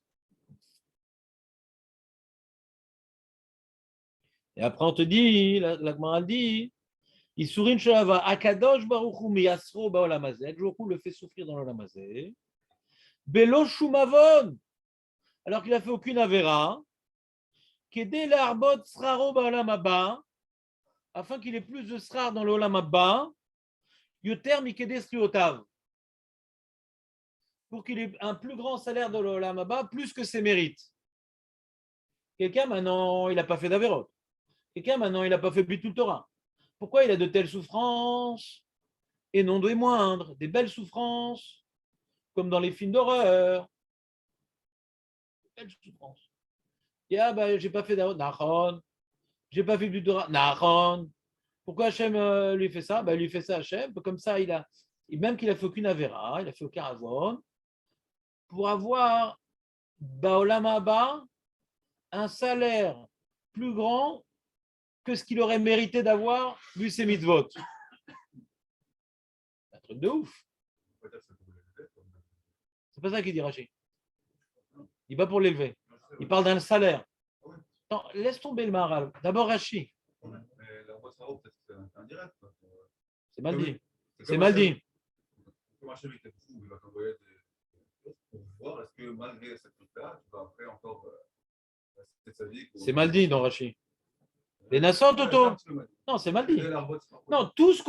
Et après on te dit, la Gemara dit, il sourit Shalava, Akadosh Baruchu miyasro baolamazé, Baruchu le fait souffrir dans l'olamazé, Belo Shumavon, alors qu'il n'a fait aucune avéra, Kede l'arbot sraro baolamaba, afin qu'il ait plus de srar dans l'olamaba, Yoter mikede sriotav, pour qu'il ait un plus grand salaire de l'Olam Haba, plus que ses mérites. Quelqu'un maintenant, il n'a pas fait d'Averot. Quelqu'un maintenant, il n'a pas fait Bitul Torah. Pourquoi il a de telles souffrances et non des moindres, des belles souffrances, comme dans les films d'horreur. Belles souffrances. Et j'ai pas fait d'Averot. Nahon. J'ai pas fait Bitul Torah. Nahon. Pourquoi Hachem lui fait ça? Il lui fait ça Hachem. Comme ça, même qu'il n'a fait aucune Avera, il n'a fait aucun Avon, pour avoir Baolam Haba un salaire plus grand que ce qu'il aurait mérité d'avoir vu ses mitzvot. Un truc de ouf. C'est pas ça qu'il dit Rachid. Il va pour l'élever. Il parle d'un salaire. Attends, laisse tomber le maral. D'abord Rachid. C'est mal dit. C'est mal dit. C'est mal dit dans Rachid. Les Nassau Toto. Non, c'est mal dit. Non, tout ce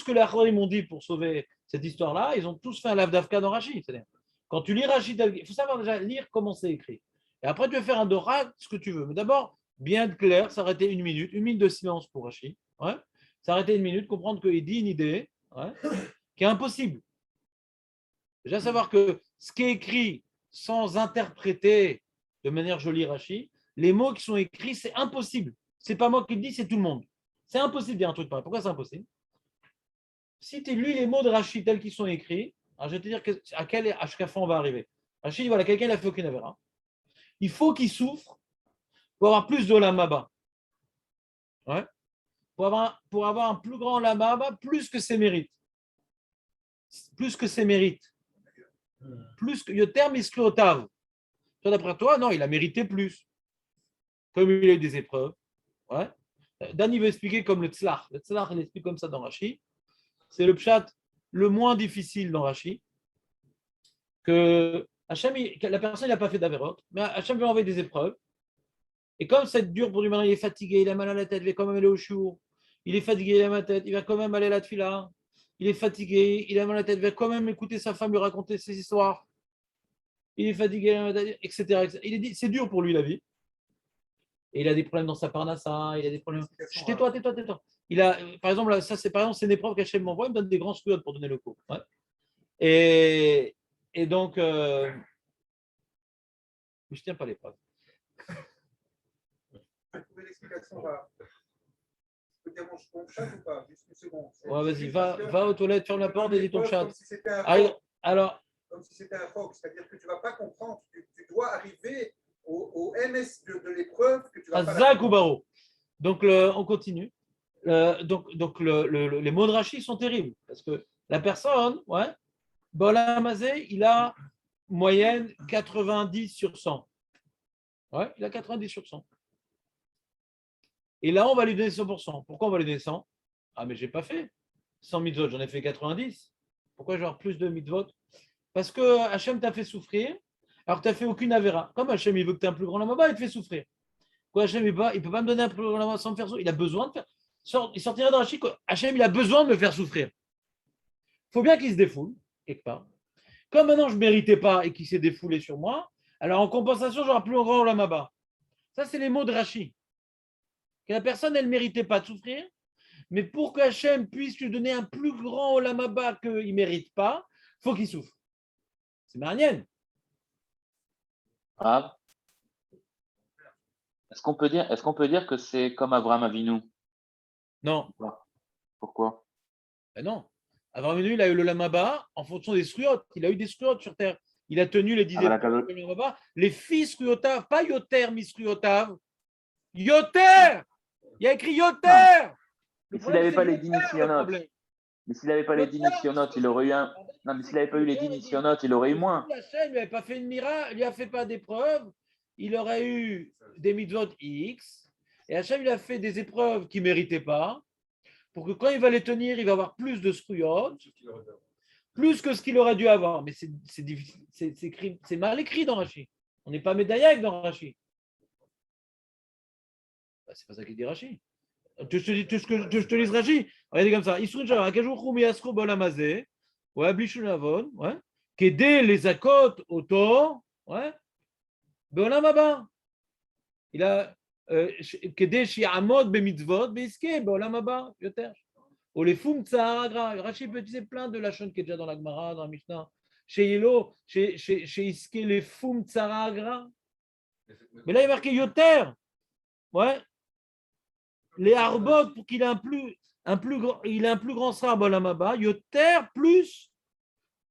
que les Acharonim m'ont dit pour sauver cette histoire-là, ils ont tous fait un lave d'Afka dans Rachid. C'est-à-dire, quand tu lis Rachid, il faut savoir déjà lire comment c'est écrit. Et après, tu vas faire un Dora, ce que tu veux. Mais d'abord, bien clair, s'arrêter 1 minute, 1 minute de silence pour Rachid. Ouais. S'arrêter 1 minute, comprendre qu'il dit une idée, ouais, qui est impossible. Déjà savoir que ce qui est écrit sans interpréter de manière jolie Rachid, les mots qui sont écrits, c'est impossible. C'est pas moi qui le dis, c'est tout le monde. C'est impossible de dire un truc pareil. Pourquoi c'est impossible? Si tu lis les mots de Rachid tels qu'ils sont écrits, alors je vais te dire à quelle fois on va arriver. Rachid dit voilà, quelqu'un n'a fait aucune avéra. Il faut qu'il souffre pour avoir plus de lamaba. Ouais. Pour avoir un plus grand lamaba, plus que ses mérites. Plus que ses mérites. Plus que Yoter Misklotav. D'après toi, non, il a mérité plus. Comme il a eu des épreuves. Ouais. Dan, il veut expliquer comme le tzlach. Le tzlach, il explique comme ça dans Rashi. c'est le pshat le moins difficile dans Rashi, que Hachem, la personne n'a pas fait d'Averot, mais Hachem veut envoyer des épreuves. Et comme c'est dur pour lui maintenant, il est fatigué, il a mal à la tête, il va quand même aller au shiur. Il est fatigué, il a mal à la tête, il va quand même aller à la tefila. Il est fatigué, il a mal à la tête, il va quand même écouter sa femme lui raconter ses histoires. Il est fatigué, etc. etc. Il est dit, c'est dur pour lui la vie. Et il a des problèmes dans sa parnassa, il a des problèmes. Tais-toi, tais-toi, tais-toi. Il a, par exemple, là, ça c'est par exemple, c'est une épreuve qu'Hachem m'envoie, il me donne des grands scouts pour donner le coup. Ouais. Et donc, mais je tiens pas l'épreuve. Je trouver l'explication là. Je peux dire mon chat ou pas? Juste une seconde. Ouais, vas-y, va aux toilettes, ferme la porte et dis ton chat. Comme si c'était un alors, comme si c'était un phoque, c'est-à-dire que tu ne vas pas comprendre, tu dois arriver au MS de l'épreuve que tu vas pas. Azak ou Baro. Donc, on continue. Donc les mots de Rashi sont terribles parce que la personne, ouais, Bolamazé, il a moyenne 90 sur 100. Ouais, il a 90 sur 100. Et là, on va lui donner 100%. Pourquoi on va lui donner 100? Ah, mais je n'ai pas fait 100 mitzvot, j'en ai fait 90. Pourquoi je vais avoir plus de mitzvot? Parce que Hachem t'a fait souffrir, alors que tu n'as fait aucune avéra. Comme Hachem, il veut que tu aies un plus grand lamaba, il te fait souffrir. Quoi, Hachem, il ne peut pas me donner un plus grand lamaba sans me faire souffrir. Il a besoin de faire. Il sortira dans Rachid, Hachem, il a besoin de me faire souffrir. Il faut bien qu'il se défoule, quelque part. Comme maintenant, je ne méritais pas et qu'il s'est défoulé sur moi, alors en compensation, j'aurai plus grand lamaba. Ça, c'est les mots de Rachid. Que la personne, elle ne méritait pas de souffrir, mais pour que Hachem puisse lui donner un plus grand olamaba qu'il ne mérite pas, il faut qu'il souffre. C'est marnienne. Ah. Est-ce qu'on peut dire que c'est comme Abraham Avinu? Non. Pourquoi? Ben non. Abraham Avinu, il a eu l'olamaba en fonction des sruot. Il a eu des sruot sur terre. Il a tenu les 10 épreuves. Les fils sruotav, pas yoter misruotav. Yoter! Il y a écrit yoter! Mais s'il n'avait pas les 10 missionnotes, mais s'il n'avait pas les 10 missionnotes, il aurait eu un. Non, mais s'il n'avait pas eu les 10 missionnotes, il aurait eu moins. Il n'avait pas fait une mira, il lui a fait pas d'épreuve, il aurait eu des mitzvot X, et Hachem, il a fait des épreuves qu'il ne méritait pas, pour que quand il va les tenir, il va avoir plus de scruyot, plus que ce qu'il aurait dû avoir. Mais c'est difficile, c'est mal écrit dans Rashi. On n'est pas médaillaque dans Rashi. Bah, c'est pas ça qu'il dit Rashi. Je te lise Rashi. Regardez comme ça. Isrunja, Akajouchou Miasro Bolamazé, ouais, Blishunavon, ouais, Kede les akot auto, ouais, Bolamaba. Il a Kede Shiamod Bemitzvot, Beiske, Bolamaba, Yoter. Ou les Fum Tsaharagra. Rashi peut utiliser plein de lachon qui est déjà dans la Gemara, dans la Mishnah. Chez Yelo, chez Iske, les Fum Tsaharagra. Mais là, il est marqué Yoter. Ouais. Les arbot pour qu'il ait un plus grand sarbe lamaba, yoter plus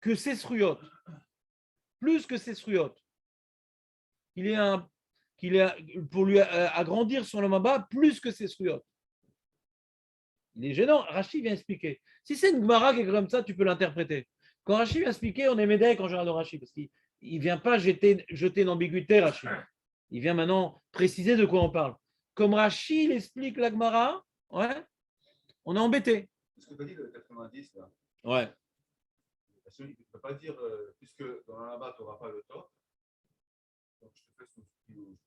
que ses sruyot. Plus que ses sruyot. Pour lui agrandir son lamaba plus que ses sruyot. Il est gênant. Rashi vient expliquer. Si c'est une Gemara qui est comme ça, tu peux l'interpréter. Quand Rashi vient expliquer, on est médaille quand je regarde Rashi, parce qu'il ne vient pas jeter une ambiguïté, Rashi. Il vient maintenant préciser de quoi on parle. Comme Rashi l'explique la Gemara, ouais, on est embêté. Ce que tu as dit, le 90, là. Ouais. Il ne peut pas dire, puisque dans la bas tu n'auras pas le top, donc je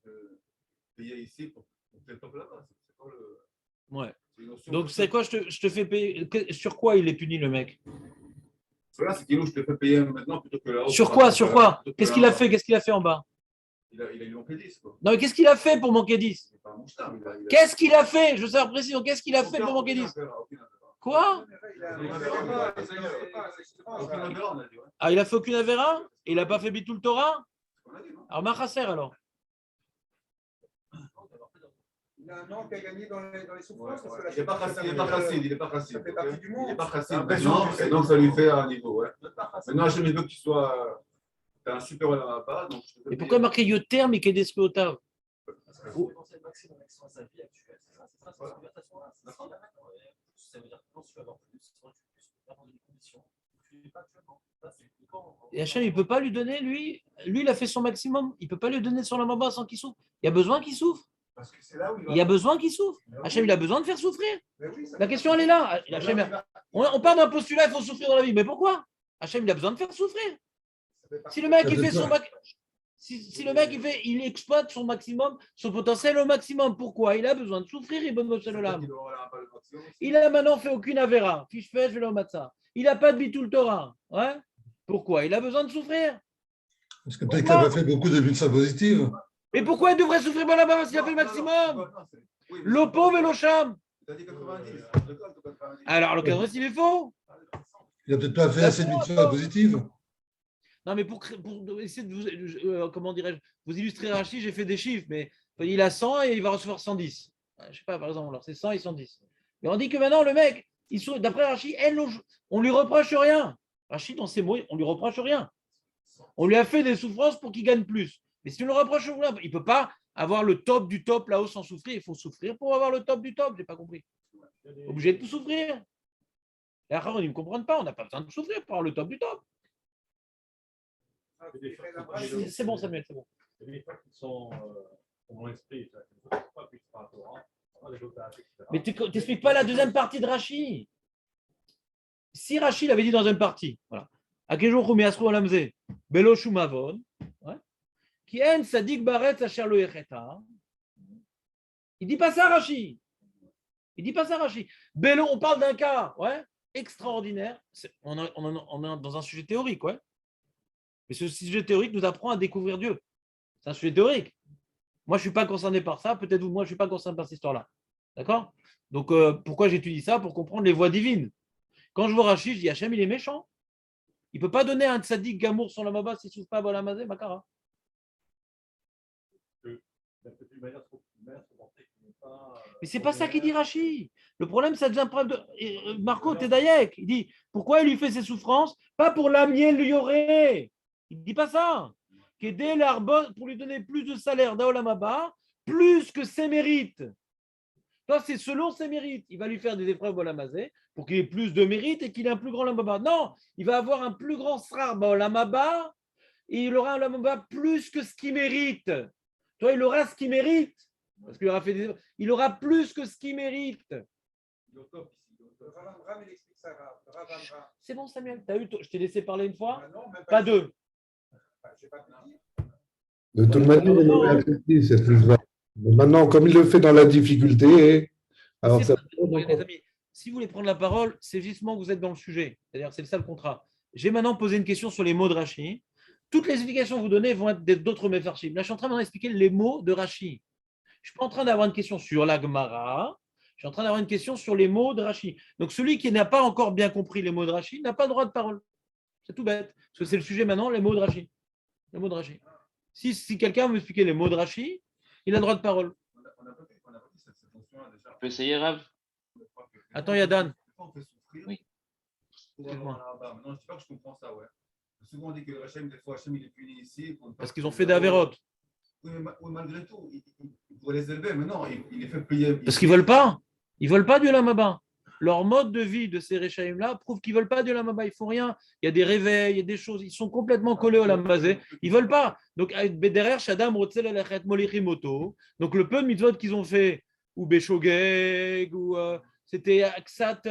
te payer ici pour faire le top là-bas. C'est pas le. Ouais. Donc, c'est quoi, je te fais payer. Sur quoi il est puni, le mec? Cela, c'est qu'il je te fais payer maintenant plutôt que là-haut. Sur quoi? Qu'est-ce qu'il a fait? Qu'est-ce qu'il a fait en bas? Il a eu manqué 10. Quoi. Non, mais qu'est-ce qu'il a fait pour manquer 10? Qu'est-ce qu'il a fait? Je veux savoir précisément. Qu'est-ce qu'il a fait pour manquer 10? Quoi? Ah, il a fait aucune avéra? Il n'a pas fait Bitul Torah? Alors, Machasser alors. Il a un nom qui a gagné dans les souffrances. Il n'est pas chassid. Ça fait partie du monde. Il n'est pas chassid. Et donc, ça lui fait un niveau. Ouais. Maintenant, je veux que tu sois. Tu as un super là-bas. Et pourquoi marquer Yoter, mais qu'il y ait des scruotaves? Parce que c'est le maximum sur sa vie actuelle. C'est ça, ça veut dire que quand tu vas avoir plus, tu peux pas dans des conditions. Tu n'es pas actuellement. Et Hachem, il ne peut pas lui donner, lui, il a fait son maximum. Il ne peut pas lui donner son lamaba sans qu'il souffre. Il y a besoin qu'il souffre. Parce que c'est là où il va. Il y a besoin qu'il souffre. Mais oui. Hachem, il a besoin de faire souffrir. Mais oui, ça La va. question, elle est là. Là, Hachem, il va- on part d'un postulat, il faut souffrir dans la vie. Mais pourquoi? Hachem, il a besoin de faire souffrir. ça fait partie Si le mec, Ça il fait fait son peur. si le mec, il exploite son maximum, son potentiel au maximum, pourquoi? Il a besoin de souffrir, il bonne C'est l'âme. qu'il aura pas le maximum aussi. Il a maintenant fait aucune avéra. Fiche fait, je vais le matzah. Il n'a pas de bitul Torah. Ouais? Pourquoi? Il a besoin de souffrir. Parce que peut-être qu'il n'a pas fait beaucoup de bulletins positives. Mais pourquoi il devrait souffrir là-bas s'il a fait le maximum? L'opo et l'ocham. Tu as dit 90. D'accord, 90. Alors, le cadre, il est faux. Il n'a peut-être pas fait assez de bulletins positives. Non, mais pour essayer de vous, comment dirais-je, vous illustrer Rachid, j'ai fait des chiffres, mais il a 100 et il va recevoir 110. Je ne sais pas, par exemple, alors c'est 100 et 110. Mais on dit que maintenant, le mec, d'après Rachid, on lui reproche rien. Rachid, dans ses mots, on lui reproche rien. On lui a fait des souffrances pour qu'il gagne plus. Mais si on le reproche rien, il ne peut pas avoir le top du top là-haut sans souffrir. Il faut souffrir pour avoir le top du top. Je n'ai pas compris. Obligé de tout souffrir. Et après, ils ne me comprennent pas. On n'a pas besoin de souffrir pour avoir le top du top. C'est bon, Samuel, c'est bon. Il y a des fois qui sont dans l'esprit, ça, qui ne sont pas plus par rapport à des opérations, etc. Mais tu n'expliques pas la deuxième partie de Rachid. Si Rachid avait dit dans une partie, voilà, Akejo Chumiasru Alamze, Belo Shumavon, qui en Sadik Baret Asher Lo Yecheta. Il dit pas ça, Rachid. Il dit pas ça, Rachid. Belo, on parle d'un cas, ouais, extraordinaire. On est dans un sujet théorique, ouais. Mais ce sujet théorique nous apprend à découvrir Dieu. C'est un sujet théorique. Moi, je ne suis pas concerné par ça. Peut-être vous, moi, je ne suis pas concerné par cette histoire-là. D'accord? Donc, pourquoi j'étudie ça? Pour comprendre les voies divines. Quand je vois Rachid, je dis Hachem, il est méchant. Il ne peut pas donner un tzaddik gamour sur la maba s'il ne souffre pas à Balamazé, Makara. Mais c'est pas ça qu'il dit Rachid. Le problème, ça devient preuve de. Marco Tedayek, il dit pourquoi il lui fait ses souffrances? Pas pour l'amier le yoré. Il ne dit pas ça. Qu'aider l'arbre pour lui donner plus de salaire d'Aolamaba, plus que ses mérites. Toi, c'est selon ses mérites. Il va lui faire des épreuves Olamazé pour qu'il ait plus de mérites et qu'il ait un plus grand Lamaba. Non, il va avoir un plus grand Srar Olamaba et il aura un Olamaba plus que ce qu'il mérite. Toi, il aura ce qu'il mérite. Parce qu'il aura fait il aura plus que ce qu'il mérite. Le Rav Amram, il explique ça, le Rav Amram. C'est bon, Samuel. T'as eu, je t'ai laissé parler une fois? Ah non, même Pas deux. J'ai pas tout dit. De toute manière, il est accepté, c'est plus grave. Mais maintenant, comme il le fait dans la difficulté, alors ça. Les amis, si vous voulez prendre la parole, c'est justement que vous êtes dans le sujet. C'est-à-dire, c'est ça le contrat. J'ai maintenant posé une question sur les mots de Rashi. Toutes les explications que vous donnez vont être d'autres méfarchim. Là, je suis en train d'expliquer les mots de Rashi. Je ne suis pas en train d'avoir une question sur la Gemara. Je suis en train d'avoir une question sur les mots de Rashi. Donc, celui qui n'a pas encore bien compris les mots de Rashi n'a pas droit de parole. C'est tout bête. Parce que c'est le sujet maintenant, les mots de Rashi. Les mots de Rashi. Si quelqu'un veut expliquer les mots de Rashi, il a droit de parole. On n'a pas dit cette fonction-là déjà. Tu peux essayer, Rav? Attends, il y a Dan. On fait souffrir. Oui. Maintenant, je ne dis pas que je comprends ça, ouais. Souvent, on dit que Hachem, des fois, Hachem, il est puni ici. Parce qu'ils ont fait d'Averot. Oui, mais malgré tout, il pourrait les élever, mais non, il les fait payer. Parce qu'ils ne veulent pas. Ils ne veulent pas du Lamaba. Leur mode de vie de ces Réchaïm-là prouve qu'ils ne veulent pas du Lamaba. Ils ne font rien. Il y a des réveils, il y a des choses. Ils sont complètement collés au Lamazé. Ils ne veulent pas. Donc, derrière, Shadam, Rotzel, Elechet, Molichimoto. Donc, le peu de mitzvot qu'ils ont fait, ou Béchogeg, ou c'était Aksat,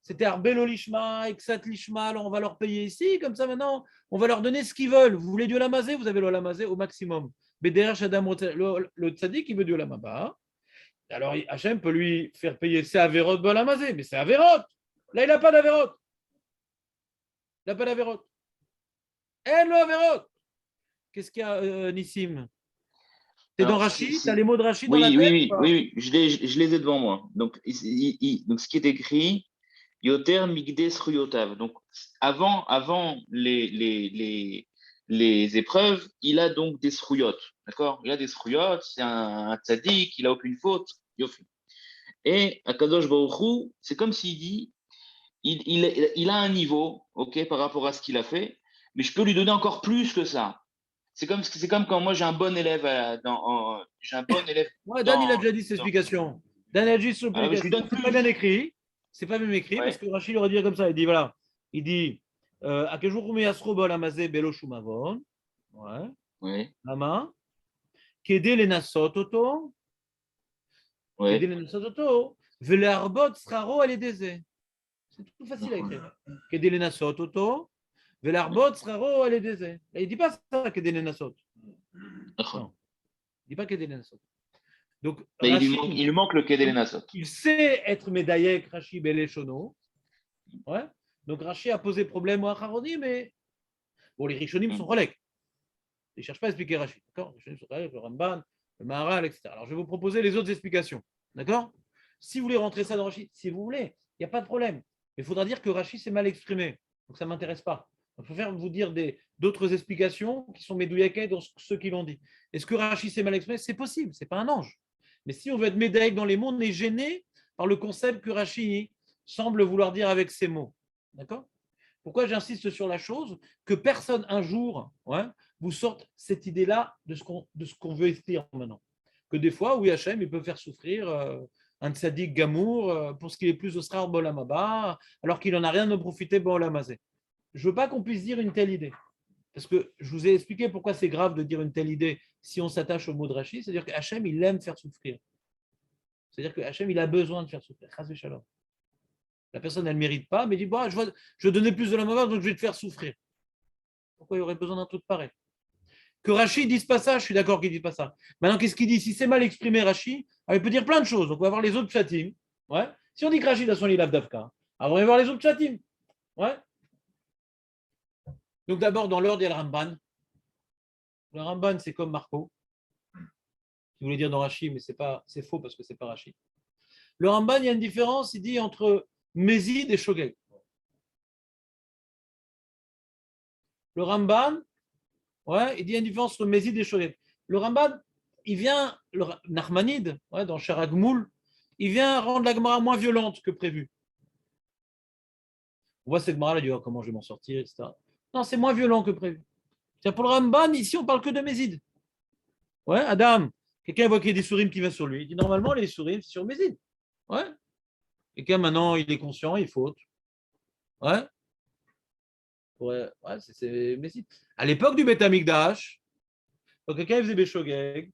c'était Arbelo Lishma, Aksat Lishma. Alors, on va leur payer ici. Comme ça, maintenant, on va leur donner ce qu'ils veulent. Vous voulez du Lamazé, vous avez le Lamazé au maximum. Mais derrière, Shadam, Rotzel, le tzaddik, il veut du Lamaba. Alors, Hachem peut lui faire payer ses Averot Bolamazé, mais c'est Averot. Là, il n'a pas d'Averot. Il n'a pas d'Averot. Elle le Averot. Qu'est-ce qu'il y a, Nissim? C'est dans Rachid? Tu as les mots de Rachid dans la tête? Oui, je les ai devant moi. Donc, donc ce qui est écrit, Yoter Migdes Ruyotav. Donc, avant les épreuves, il a donc des srouyotes. D'accord? Il a des srouyotes, c'est un tzaddik, il n'a aucune faute. Yofi. Et Akadosh Baruch Hu, c'est comme s'il dit, il a un niveau, ok, par rapport à ce qu'il a fait, mais je peux lui donner encore plus que ça. C'est comme quand moi j'ai un bon élève j'ai un bon élève. Ouais, Dan, il a déjà dit cette explication. Dan a dit cette explication. C'est pas bien écrit. C'est pas bien écrit parce que Rachid aurait dit comme ça. Il dit voilà. Il dit à quel jour Yasro Balamazé Belo Shumavon. Ouais. Oui. La main. Kede les Nasot Oto. Ouais. Kedé Lenassot Oto, Velarbot Sraro Aledeze. C'est tout facile à écrire. Kedé Lenassot Oto, Velarbot Sraro Aledeze. Là, il ne dit pas ça, Kedé Lenassot. Non, il ne dit pas Kedé Lenassot. Donc, Mais Rashi, il lui manque le Kedé Lenassot. il sait être médaillé Rashi Beleshono. Ouais. Donc Rashi a posé problème au Acharonim, mais bon, les Rishonim sont relais. Ils ne cherchent pas à expliquer Rashi. D'accord? Les Rishonim sont relais, le Ramban, le Maharal, etc. Alors je vais vous proposer les autres explications. D'accord? Si vous voulez rentrer ça dans Rashi, si vous voulez, il n'y a pas de problème. Mais il faudra dire que Rashi s'est mal exprimé. Donc ça ne m'intéresse pas. Je préfère vous dire d'autres explications qui sont médouillakées dans ceux qui l'ont dit. Est-ce que Rashi s'est mal exprimé? C'est possible, ce n'est pas un ange. Mais si on veut être médaillé dans les mots, on est gêné par le concept que Rashi semble vouloir dire avec ces mots. D'accord? Pourquoi j'insiste sur la chose? Que personne un jour vous sorte cette idée-là de ce qu'on veut expliquer maintenant. Que des fois, oui, Hachem, il peut faire souffrir un tzaddik gamour pour ce qu'il est plus au srar bolamaba, alors qu'il n'en a rien à profiter bolamazé. Je ne veux pas qu'on puisse dire une telle idée. Parce que je vous ai expliqué pourquoi c'est grave de dire une telle idée si on s'attache au mot de Rashi. C'est-à-dire que Hachem, il aime faire souffrir. C'est-à-dire que Hachem, il a besoin de faire souffrir. La personne, elle ne mérite pas, mais dit bon, je veux donner plus de la mauvaise, donc je vais te faire souffrir. Pourquoi il y aurait besoin d'un truc pareil? Que Rashi ne dise pas ça, je suis d'accord qu'il ne dise pas ça. Maintenant, qu'est-ce qu'il dit? Si c'est mal exprimé, Rashi, il peut dire plein de choses. Donc, on va voir les autres chatim. Ouais. Si on dit que Rashi a son lilav d'Avka, on va voir les autres chatim. Ouais. Donc, d'abord, dans l'ordre, il y a le Ramban. Le Ramban, c'est comme Marco. Je voulais dire dans Rashi, mais c'est faux parce que ce n'est pas Rashi. Le Ramban, il y a une différence, il dit entre Mézid et Shogeg. Le Ramban, il dit une différence entre Mézid et Shogeg. Le Ramban, il vient, le Nachmanide, dans Charagmoul, il vient rendre la Gemara moins violente que prévu. On voit cette Gemara, là, il dit comment je vais m'en sortir, etc. Non, c'est moins violent que prévu. C'est-à-dire pour le Ramban, ici, on parle que de Mézid. Ouais, Adam, quelqu'un voit qu'il y a des sourim qui viennent sur lui. Il dit normalement, les sourim, c'est sur Mézid. Ouais. Quelqu'un maintenant, il est conscient, il faute. Ouais. C'est Mézid. À l'époque du Beth Amikdash, quand quelqu'un faisait Béchogeg,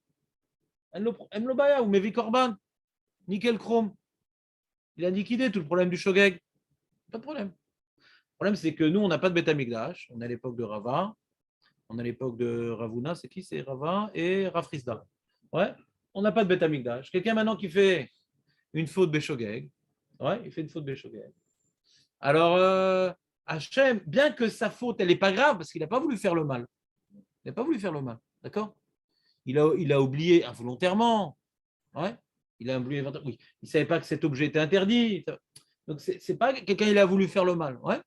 Emlobaya ou Mevi Korban, nickel chrome. Il a liquidé tout le problème du Shogeg. Pas de problème. Le problème, c'est que nous, on n'a pas de Beth Amikdash. On est à l'époque de Rava. On est à l'époque de Ravuna. C'est qui? C'est Rava et Rafrizda. Ouais. On n'a pas de Beth Amikdash. Quelqu'un maintenant qui fait une faute Béchogeg. Ouais, il fait une faute Béchogeg. Alors, Hachem, bien que sa faute, elle n'est pas grave, parce qu'il n'a pas voulu faire le mal. Il n'a pas voulu faire le mal. D'accord? Il a oublié involontairement. Ouais. Il a oublié. Oui. Il ne savait pas que cet objet était interdit. Donc, c'est pas quelqu'un qui a voulu faire le mal. Ouais.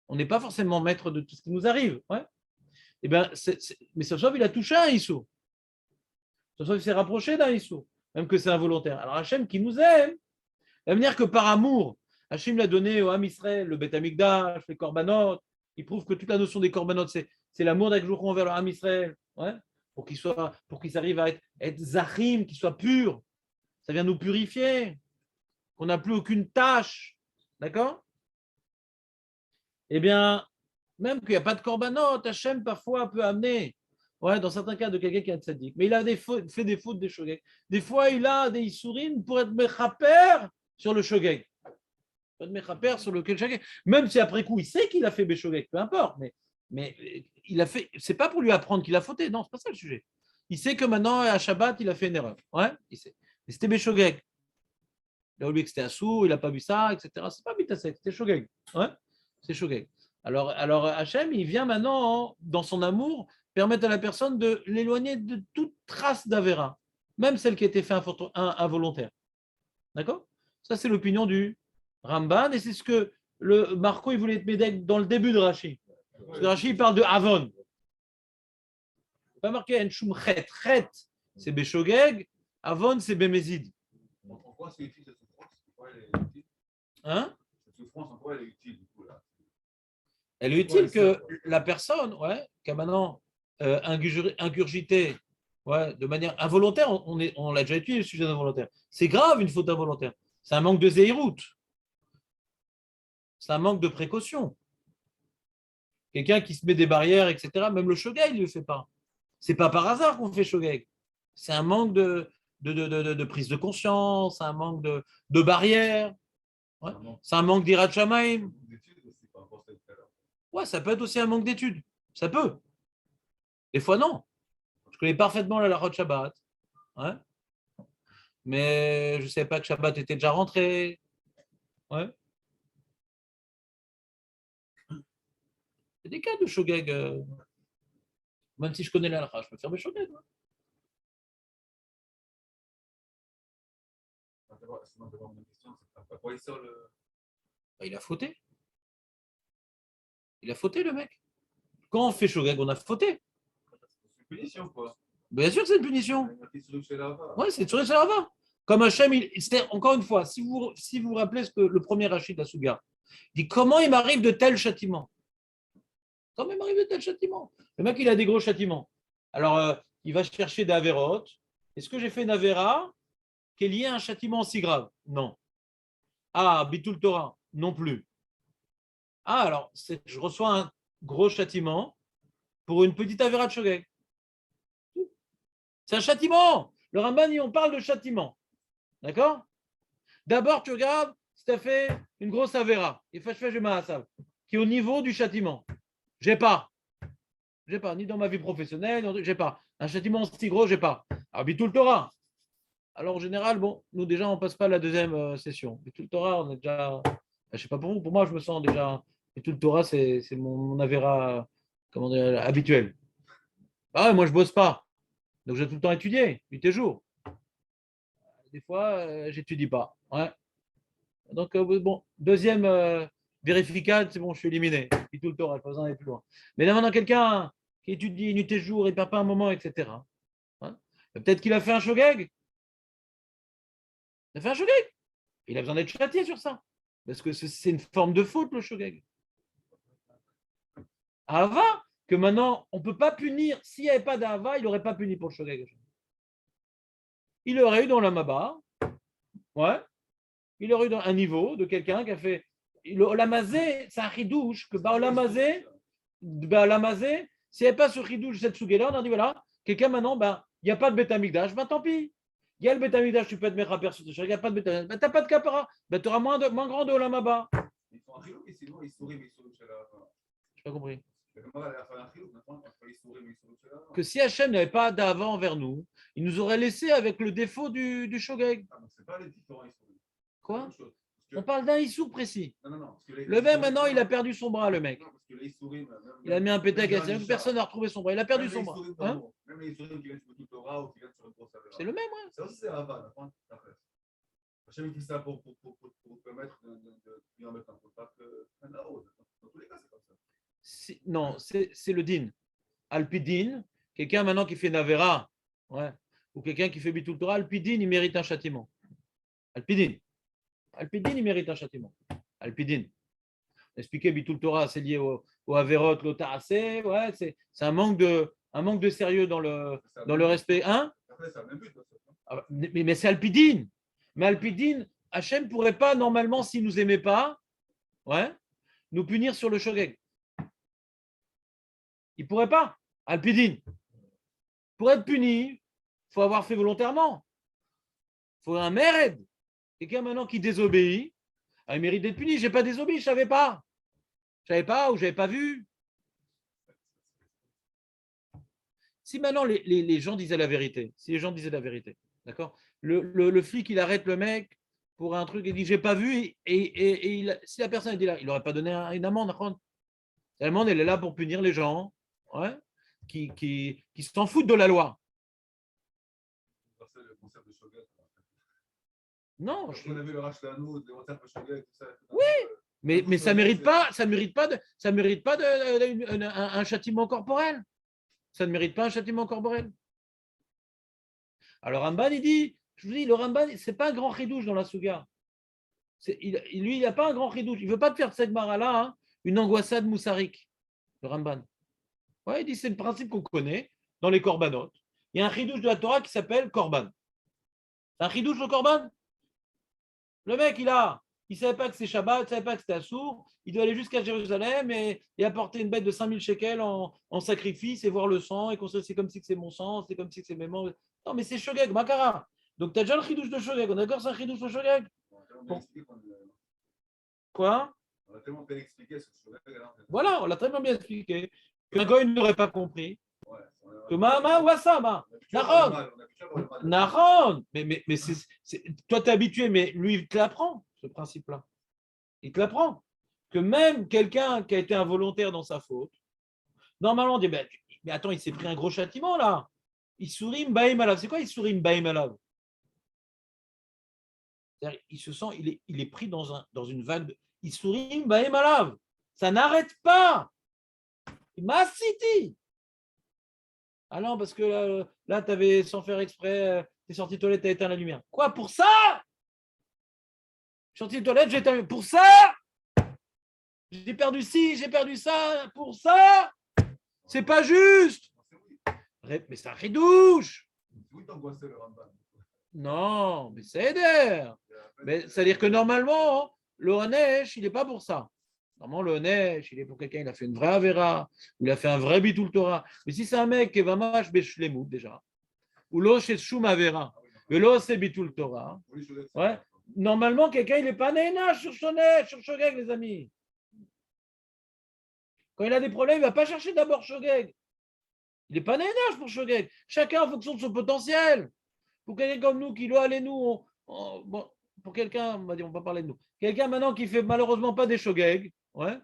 On n'est pas forcément maître de tout ce qui nous arrive. Ouais. Eh bien, mais ça se trouve, il a touché un Issou. Ça se trouve, il s'est rapproché d'un Issou, même que c'est involontaire. Alors, Hachem, qui nous aime, va venir que par amour, Hachem l'a donné au Ham Israël, le Beth Amikdash, les Korbanot. Il prouve que toute la notion des Korbanot, c'est l'amour d'Akjour envers le Ham Israël. Ouais. Pour qu'ils arrivent à être Zachim, qu'ils soient purs. Ça vient nous purifier. Qu'on n'a plus aucune tâche. D'accord? Eh bien, même qu'il n'y a pas de korbanot, Hachem parfois peut amener, dans certains cas, de quelqu'un qui a un tzaddik, mais il a fait des fautes des shogeg. Des fois, il a des issourim pour être mechaper sur le shogeg. Pour être mechaper sur le shogeg. Même si après coup, il sait qu'il a fait béshogeg, peu importe, mais il a fait, c'est pas pour lui apprendre qu'il a fauté, non, c'est pas ça le sujet. Il sait que maintenant, à Shabbat, il a fait une erreur. Ouais, il sait. Mais c'était béshogeg. Il a oublié que c'était Assou, il n'a pas vu ça, etc. C'est pas Bitasek, c'était Shogeg. Ouais, c'est Shogeg. Alors Hachem, il vient maintenant, dans son amour, permettre à la personne de l'éloigner de toute trace d'Avera, même celle qui a été faite involontaire. D'accord? Ça, c'est l'opinion du Ramban, et c'est ce que le Marco, il voulait être médecin dans le début de Rashi. Parce que Rashi, il parle de Avon. Il n'est pas marqué Enshum Chet. Chet, c'est Béshogeg, Avon, c'est Bémézid. Pourquoi c'est utile cette souffrance? Pourquoi elle est utile? Hein? Cette souffrance, en quoi elle est utile du coup là? Elle est utile que la personne qui a maintenant ingurgité de manière involontaire, on l'a déjà étudié le sujet d'involontaire. C'est grave une faute involontaire. C'est un manque de zéhirout. C'est un manque de précaution. Quelqu'un qui se met des barrières, etc., même le shogeg, il ne le fait pas. Ce n'est pas par hasard qu'on fait shogeg. C'est un manque de prise de conscience, un manque de barrière. Ouais. Un manque C'est un manque d'Irat Shamaim. d'études aussi par rapport à ce que tu as là. Ouais, ça peut être aussi un manque d'études. Ça peut. Des fois, non. Je connais parfaitement la halachot Shabbat. Ouais. Mais je ne savais pas que Shabbat était déjà rentré. Ouais. Il y a des cas de shogeg. Même si je connais la halakha, je peux faire mes shogeg. Ouais. Sinon, d'abord, ma question, c'est à quoi il sort le. Bah, il a fauté. Il a fauté, le mec. Quand on fait shogeg, on a fauté. C'est une punition, quoi. Bien sûr que c'est une punition. Il y a qui sur chez là-bas. Oui, c'est sur la va. Comme Hachem, encore une fois, si vous vous rappelez ce que le premier Rachid de la Souga dit, comment il m'arrive de tel châtiment? Comment il m'arrive de tel châtiment? Le mec, il a des gros châtiments. Alors, il va chercher des avérotes. Est-ce que j'ai fait une avéra qui est liée à un châtiment si grave? Non. Ah, Bitul Torah? Non plus. Ah, alors, je reçois un gros châtiment pour une petite avéra de shogeg. C'est un châtiment. Le Ramban, on parle de châtiment. D'accord? D'abord, tu regardes si tu as fait une grosse avéra, qui est au niveau du châtiment. J'ai pas, ni dans ma vie professionnelle, j'ai pas. Un châtiment si gros, j'ai pas. Alors, Bitul Torah. Alors, en général, bon, nous déjà, on passe pas à la deuxième session. Bitul Torah, on est déjà. Je sais pas pour vous, pour moi, je me sens déjà. Bitul Torah, c'est mon avéra, comment dire, habituel. Ah ouais, moi, je bosse pas. Donc, j'ai tout le temps étudié, nuit et jour. Des fois, j'étudie pas. Ouais. Donc, bon, deuxième vérificat, c'est bon, je suis éliminé. Puis tout le temps, pas besoin d'aller plus loin. Mais là, maintenant, quelqu'un qui étudie nuit et jour, il ne perd pas un moment, etc. Hein. Peut-être qu'il a fait un shogeg. Il a fait un shogeg. Il a besoin d'être châtié sur ça. Parce que c'est une forme de faute, le shogeg. Ahava, que maintenant, on ne peut pas punir. S'il n'y avait pas d'Ahava, il n'aurait pas puni pour le shogeg. Il aurait eu dans la Maba, ouais, il aurait eu dans un niveau de quelqu'un qui a fait. Le Olamazé, c'est un chidouche que Olamazé, s'il n'y avait pas ce chidouche, cette sougéla, on a dit voilà, quelqu'un maintenant, il n'y a pas de bétamigdash, tant pis. Il y a le bétamigdash, tu peux te mettre à perso, il n'y a pas de bétamigdash, tu n'as pas de capara, tu auras moins grand de Olamaba. Ils font un chilou, mais sinon, ils sourient, mais ils sourient chez là-bas. Je n'ai pas compris. Que si Hachem n'avait pas d'avant envers nous, il nous aurait laissé avec le défaut du shogeg. Ah, c'est pas les différents Issour. Quoi? On parle d'un Issour précis. Non. Le mec, maintenant, il a perdu son bras, le mec. Non, parce que les Issourim, Il a mis un pétag à personne n'a retrouvé son bras. Il a perdu son bras. Hein? Même les Issourim qui viennent sur tout Torah ou qui viennent sur une grosse avéra. C'est le même, ouais. Ça aussi, c'est Ava, Hachem il fait ça pour permettre de bien mettre un contact un à l'autre. Dans tous les cas, c'est comme ça. Non, c'est le din. Alpidin, quelqu'un maintenant qui fait Navera, ouais, ou quelqu'un qui fait Bitul Torah, Alpidin, il mérite un châtiment. Alpidin, il mérite un châtiment. Alpidin. Expliquer Bitul Torah, c'est lié au Averot, l'Otarasé, ouais, c'est un manque de sérieux dans le respect. Hein? Après, c'est le même but. Mais c'est Alpidin. Mais Alpidin, Hachem ne pourrait pas, normalement, s'il ne nous aimait pas, ouais, nous punir sur le shogeg. Il ne pourrait pas. Alpidin. Pour être puni, il faut avoir fait volontairement. Il faut un méred. Quelqu'un maintenant qui désobéit, il mérite d'être puni. Je n'ai pas désobéi, je ne savais pas. Je ne savais pas ou je n'avais pas vu. Si maintenant les gens disaient la vérité, d'accord, le flic, il arrête le mec pour un truc, il dit, j'ai pas vu, si la personne dit là, il n'aurait pas donné une amende. L'amende, elle est là pour punir les gens, ouais, qui s'en foutent de la loi. C'est le concept de Shogeg. Non. On avait le Rachlanou, le concept de Shogeg, tout ça. Oui, mais ça mérite pas un châtiment corporel. Ça ne mérite pas un châtiment corporel. Alors Ramban, il dit, je vous dis, le Ramban, c'est pas un grand chidouche dans la Souga. Lui, il n'a pas un grand chidouche. Il ne veut pas te faire cette mara-là, hein, une angoissade moussarik, le Ramban. Ouais, il dit, c'est le principe qu'on connaît dans les corbanotes. Il y a un chidouche de la Torah qui s'appelle korban. C'est un chidouche le korban. Le mec, il ne savait pas que c'est Shabbat, il ne savait pas que c'était Assour. Il doit aller jusqu'à Jérusalem et apporter une bête de 5000 shekels en sacrifice et voir le sang et constater c'est comme si c'est mon sang, c'est comme si c'est mes membres. Non, mais c'est Shogeg, Makara. Donc, tu as déjà le chidouche de Shogeg. On est d'accord, c'est un chidouche de Shogeg? On a tellement bien expliqué qu'on- Quoi? on a tellement bien expliqué ce que Voilà, on l'a très bien expliqué. Qu'un goy n'aurait pas compris. Ouais, Que Mahama ou Asama. Nahon. Nahon. Mais toi, tu es habitué, mais lui, il te l'apprend, ce principe-là. Il te l'apprend. Que même quelqu'un qui a été involontaire dans sa faute, normalement, on dit, mais attends, il s'est pris un gros châtiment là. Il sourit Mbaïm Alav. C'est quoi il sourit Mbaïm Alav? Il se sent, il est pris dans une vague de. Il sourit Mbaïm Alav. Ça n'arrête pas. Massiti. Ah non, parce que là tu avais, sans faire exprès, tu es sorti de toilette, tu as éteint la lumière. Quoi, pour ça? Je suis sorti de toilette, j'ai éteint la lumière. Pour ça? J'ai perdu ci, j'ai perdu ça. Pour ça? C'est pas juste. Mais c'est un ridouche. Oui, t'angoissais le Ramban. Non, mais c'est aider. Mais c'est-à-dire que normalement, le Hanesh, il n'est pas pour ça. Normalement, le Hanesh, il est pour quelqu'un, il a fait une vraie Avera, il a fait un vrai Bitul Torah. Mais si c'est un mec qui est Vamash Beshlemut déjà, ou l'os c'est Shum Avera, mais l'os c'est Bitul Torah, ouais, normalement, quelqu'un, il n'est pas Néna sur Shonech, sur Shogeg, les amis. Quand il a des problèmes, il ne va pas chercher d'abord Shogeg. Il n'est pas Néna pour Shogeg. Chacun en fonction de son potentiel. Pour quelqu'un comme nous, qui doit aller nous, bon, pour quelqu'un, on va dire, on va parler de nous. Quelqu'un maintenant qui fait malheureusement pas des shogeg, ouais,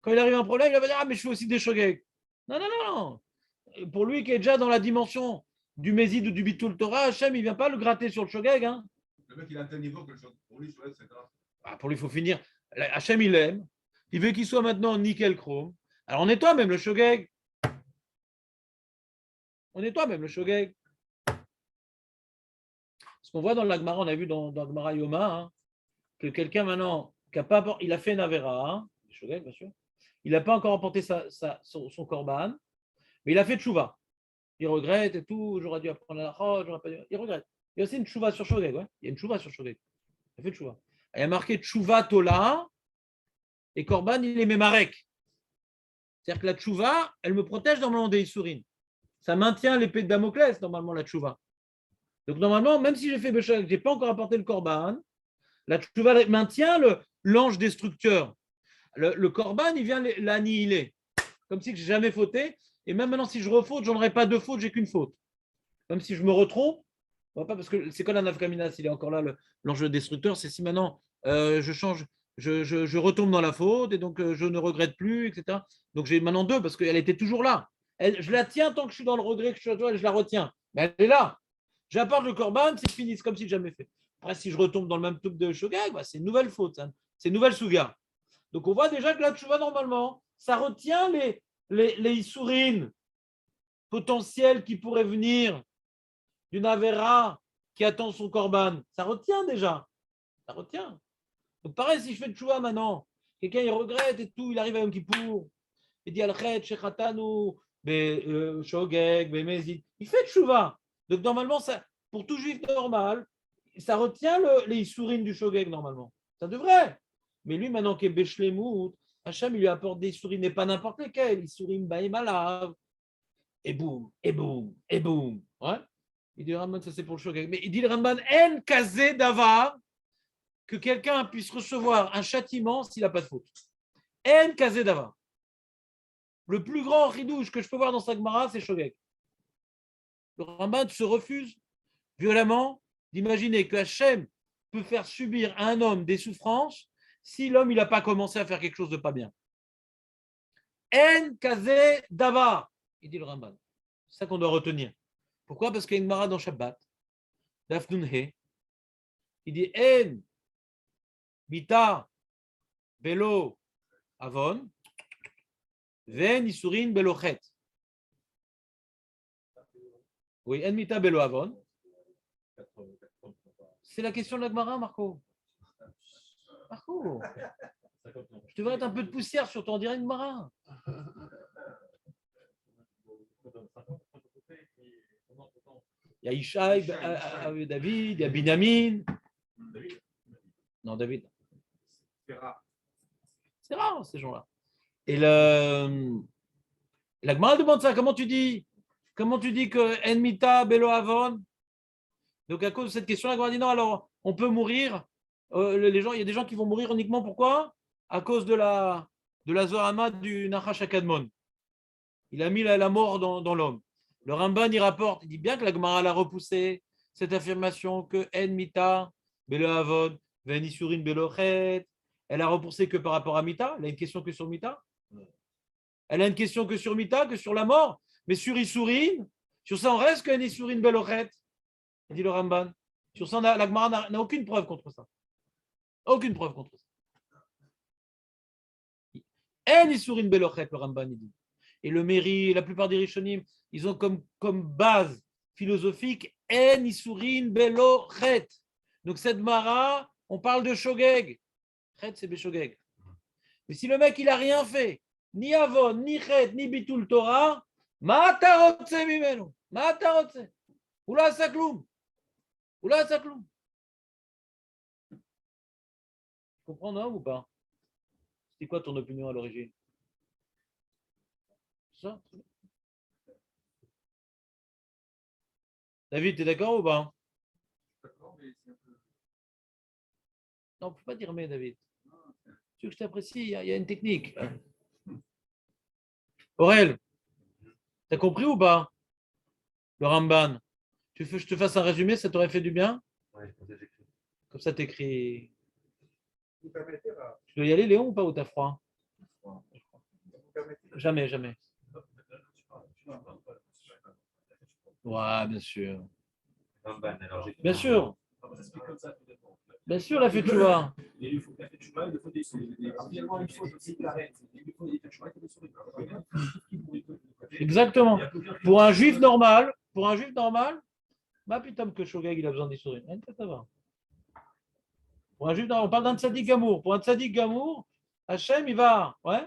quand il arrive un problème, il va dire, ah, mais je fais aussi des shogeg. Non, non, non, non. Pour lui qui est déjà dans la dimension du Mésid ou du Bitul Torah, Hachem, il ne vient pas le gratter sur le shogeg. Hein. Le mec, il a un tel niveau que pour lui, c'est grave. Ah, pour lui, il faut finir. Hachem, il l'aime. Il veut qu'il soit maintenant nickel chrome. Alors, on nettoie même le shogeg. On nettoie même le shogeg. Ce qu'on voit dans l'Agmara, on a vu dans l'Agmara Yoma, hein, que quelqu'un maintenant, il a fait une Avera, hein, bien sûr, il n'a pas encore emporté son korban, mais il a fait tchouva. Il regrette et tout, j'aurais dû apprendre la roche, il regrette. Il y a aussi une tchouva sur Shogeg, ouais. Il y a une tchouva sur Shogeg. Il a fait tchouva. Il y a marqué tchouva tola et korban, il est mémarek. C'est-à-dire que la tchouva, elle me protège normalement des issourines. Ça maintient l'épée de Damoclès, normalement, la tchouva. Donc, normalement, même si j'ai fait Béchak, je n'ai pas encore apporté le korban, la tchouva maintient l'ange destructeur. Le korban, il vient l'annihiler. Comme si je n'ai jamais fauté. Et même maintenant, si je refaute, je n'en aurai pas deux fautes, j'ai qu'une faute. Même si je me retrompe, pas parce que c'est quoi la nafkamina s'il est encore là, l'ange destructeur, c'est si maintenant je change, je retombe dans la faute et donc je ne regrette plus, etc. Donc j'ai maintenant deux parce qu'elle était toujours là. Je la tiens tant que je suis dans le regret, que je la retiens. Mais elle est là. J'apporte le korban, c'est fini, c'est comme si je n'avais jamais fait. Après, si je retombe dans le même truc de Shogeg, c'est une nouvelle faute, hein. C'est une nouvelle souga. Donc, on voit déjà que la tchouva, normalement, ça retient les issourines potentielles qui pourraient venir d'une Avera qui attend son korban. Ça retient déjà. Ça retient. Donc, pareil, si je fais tchouva maintenant, quelqu'un, il regrette et tout, il arrive à Yom Kippour, il dit Al-Chet, Shechatanu, Shogeg, Mezid. Il fait tchouva. Donc, normalement, ça, pour tout juif normal, ça retient les issourines du shogeg, normalement. Ça devrait. Mais lui, maintenant qu'il est Béchlemout, Hachem, il lui apporte des issourines, et pas n'importe lesquelles. Issourines Baïm Alav. Et boum, et boum, et boum. Ouais. Il dit Ramban, ça c'est pour le shogeg. Mais il dit le Ramban, En Kazé Davar, que quelqu'un puisse recevoir un châtiment s'il n'a pas de faute. En Kazé Davar. Le plus grand ridouche que je peux voir dans sa Gemara, c'est shogeg. Le Ramban se refuse violemment d'imaginer que Hachem peut faire subir à un homme des souffrances si l'homme il n'a pas commencé à faire quelque chose de pas bien. En kazé dava, il dit le Ramban. C'est ça qu'on doit retenir. Pourquoi? Parce qu'il y a une mara dans Shabbat, Daf Nun He. Il dit En mita belo avon, ven isurin belo chet. Oui, en mita belo avon. C'est la question de la Gemara, Marco. Marco, je devrais mettre un peu de poussière sur ton direct Gemara. Il y a Ishaï, David, il y a Binyamin. Non, David. C'est rare, ces gens-là. Et la Gemara demande ça. Comment tu dis que Enmita Belo Avon? Donc, à cause de cette question, la Gemara dit non, alors on peut mourir. Il y a des gens qui vont mourir uniquement pourquoi? À cause de la Zohama du Nachash Akadmon. Il a mis la mort dans l'homme. Le Ramban y rapporte, il dit bien que la Gemara l'a repoussé, cette affirmation que En Mita, Belo Avod, Ven Isurin Belo Chet. Elle a repoussé que par rapport à Mita. Elle a une question que sur Mita. Elle a une question que sur Mita, que sur la mort. Mais sur Isurin, sur ça, on reste qu'en Isurin Belo Chet, dit le Ramban. Sur ça, la Gemara n'a aucune preuve contre ça. Aucune preuve contre ça. En Isurin Belo Chet, le Ramban, il dit. Et le Méri, la plupart des Rishonim, ils ont comme base philosophique En Isurin Belo Chet. Donc cette Mara, on parle de Shogeg. Chet, c'est Beshogeg. Mais si le mec, il n'a rien fait, ni Avon, ni Chet, ni Bitul Torah, Ma tarotse mimenu. Ma tarotse. Oula sakloum. Oula sakloum. Tu comprends, non, ou pas? C'était quoi ton opinion à l'origine? Ça? David, tu es d'accord ou pas? D'accord, mais c'est un peu. Non, on ne peut pas dire mais, David. Tu veux que je t'apprécie, il y a une technique. Aurel, tu as compris ou pas? Le Ramban. Tu veux que je te fasse un résumé, ça t'aurait fait du bien? Ouais, je pensais que j'écris. Comme ça, t'écris. Vous permettez, Rav, Tu dois y aller, Léon, ou pas, ou t'as froid? vous permettez. Jamais, jamais. Ouais, bien sûr. Bien sûr. Bien sûr, la fait tchouva. Exactement. Pour un juif normal, ma putain que Shogeg, il a besoin d'Issourim. Ça va. Pour un juif normal, on parle d'un tzaddik gamour. Pour un tzaddik gamour, Hachem, il va. Ouais.